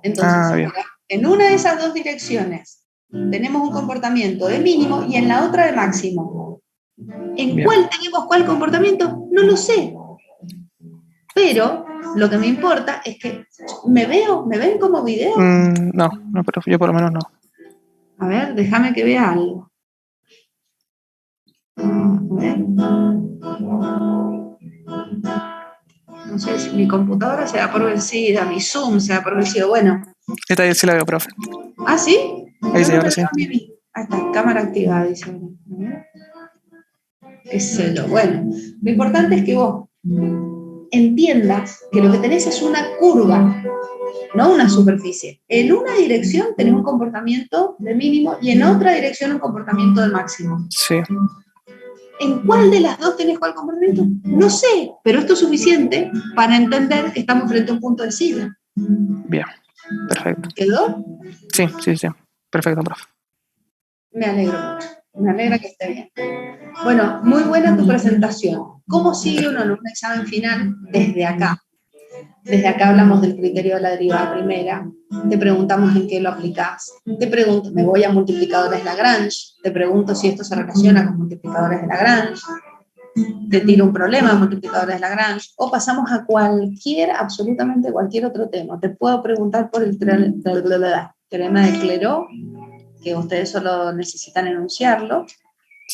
Entonces, Bien. en una de esas dos direcciones tenemos un comportamiento de mínimo y en la otra de máximo. ¿En Bien. cuál tenemos cuál comportamiento? No lo sé. Pero lo que me importa es que ¿me ven como video? No, pero yo por lo menos no. A ver, déjame que vea algo. A ver. No sé si mi computadora se da por vencida, mi Zoom se da por vencido. Bueno. Esta ahí sí la veo, profe. ¿Ah, sí? Ahí sí, Yo no ahora me sí. veo a mí. Ahí está, cámara activada, dice. A ver. Qué sé yo. Bueno, lo importante es que vos entiendas que lo que tenés es una curva, no una superficie. En una dirección tenés un comportamiento de mínimo y en otra dirección un comportamiento de máximo. Sí. ¿En cuál de las dos tenés cuál comportamiento? No sé, pero esto es suficiente para entender que estamos frente a un punto de sigla. Bien. Perfecto. ¿Quedó? Sí. Perfecto, profe. Me alegro mucho. Me alegra que esté bien. Bueno, muy buena tu presentación. ¿Cómo sigue uno en un examen final desde acá? Desde acá hablamos del criterio de la derivada primera, te preguntamos en qué lo aplicás, te pregunto, me voy a multiplicadores Lagrange, te pregunto si esto se relaciona con multiplicadores de Lagrange, te tiro un problema de multiplicadores de Lagrange, o pasamos a absolutamente cualquier otro tema. Te puedo preguntar por el teorema de Clairaut, que ustedes solo necesitan enunciarlo,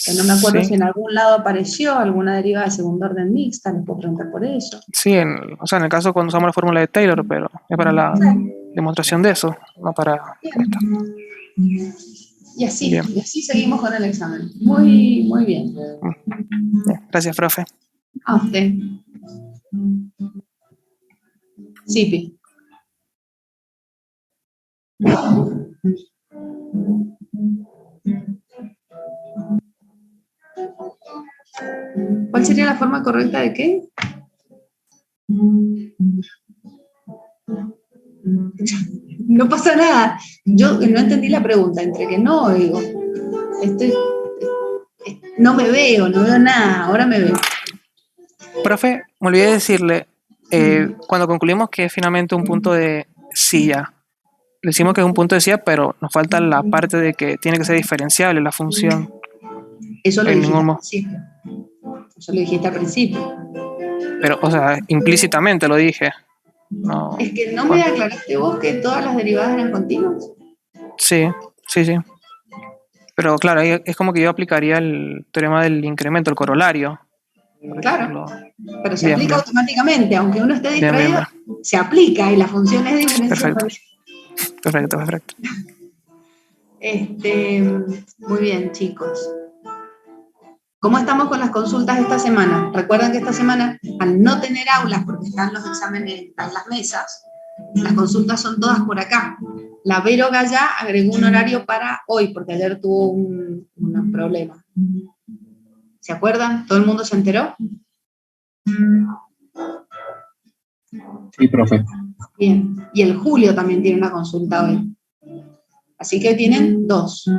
que no me acuerdo si en algún lado apareció alguna derivada de segundo orden mixta, les puedo preguntar por eso. Sí, en el caso cuando usamos la fórmula de Taylor, pero es para la demostración de eso, no para esto. Y así seguimos con el examen. Muy, muy bien. Bien. Gracias, profe. A usted. Sipi. ¿Cuál sería la forma correcta de qué? No pasa nada. Yo no entendí la pregunta, entre que no oigo. No me veo, no veo nada, ahora me veo. Profe, me olvidé de decirle, cuando concluimos que es finalmente un punto de silla, le decimos que es un punto de silla, pero nos falta la parte de que tiene que ser diferenciable la función. Eso lo dijiste al principio. Eso lo dijiste al principio. Pero, o sea, implícitamente lo dije. No, es que no me aclaraste vos que todas las derivadas eran continuas. Sí. Pero claro, es como que yo aplicaría el teorema del incremento, el corolario. Claro, pero se aplica automáticamente, aunque uno esté distraído, se aplica y la función es diferenciable. Perfecto. Muy bien, chicos. ¿Cómo estamos con las consultas esta semana? Recuerden que esta semana, al no tener aulas, porque están los exámenes en las mesas, las consultas son todas por acá. La Vero Gallá agregó un horario para hoy, porque ayer tuvo unos problemas. ¿Se acuerdan? ¿Todo el mundo se enteró? Sí, profe. Bien. Y el Julio también tiene una consulta hoy. Así que tienen 2.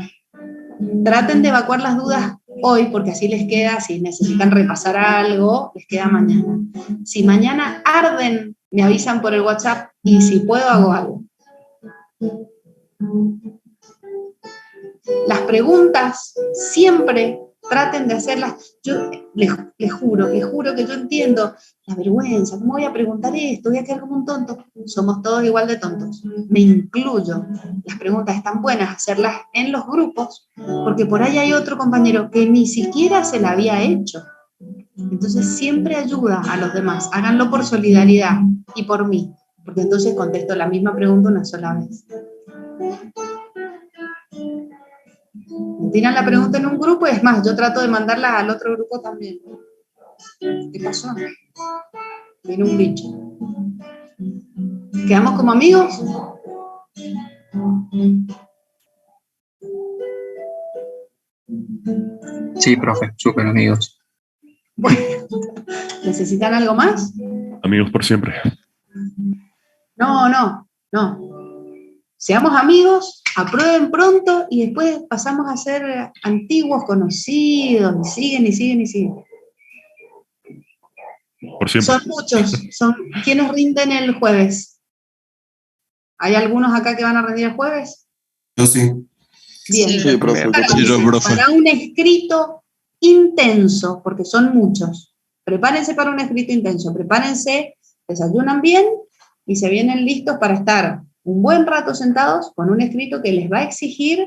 Traten de evacuar las dudas hoy, porque así les queda, si necesitan repasar algo, les queda mañana. Si mañana arden, me avisan por el WhatsApp y si puedo hago algo. Las preguntas siempre traten de hacerlas. Yo les juro que yo entiendo la vergüenza. ¿Cómo voy a preguntar esto? Voy a quedar como un tonto. Somos todos igual de tontos. Me incluyo. Las preguntas están buenas hacerlas en los grupos, porque por ahí hay otro compañero que ni siquiera se la había hecho. Entonces siempre ayuda a los demás. Háganlo por solidaridad y por mí, porque entonces contesto la misma pregunta una sola vez. Me tiran la pregunta en un grupo y es más, yo trato de mandarla al otro grupo también. ¿Qué pasó? Viene un bicho. ¿Quedamos como amigos? Sí, profe, súper amigos. Bueno, ¿necesitan algo más? Amigos por siempre. No. Seamos amigos, aprueben pronto y después pasamos a ser antiguos conocidos y siguen. Por siempre. Son muchos. ¿Quiénes rinden el jueves? ¿Hay algunos acá que van a rendir el jueves? Yo sí. Bien. Sí, profe. Sí, yo, profe. Para un escrito intenso, porque son muchos. Prepárense para un escrito intenso. Prepárense, desayunan bien y se vienen listos para estar un buen rato sentados con un escrito que les va a exigir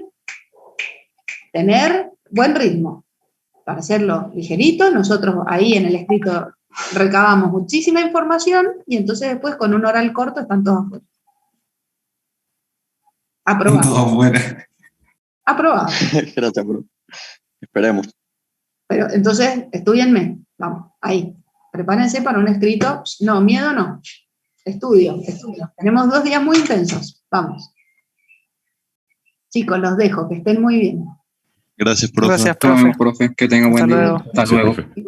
tener buen ritmo. Para hacerlo ligerito, nosotros ahí en el escrito recabamos muchísima información y entonces después con un oral corto están todos afuera. Aprobado. Todo afuera. Aprobado. Gracias, profe. Esperemos. Pero entonces, estúdienme. Vamos, ahí. Prepárense para un escrito. No, miedo no. Estudio. Tenemos 2 días muy intensos. Vamos. Chicos, los dejo. Que estén muy bien. Gracias, profe. Gracias, Hasta luego, profe. profe. Que tenga buen Hasta día. luego. Hasta Gracias, luego. profe.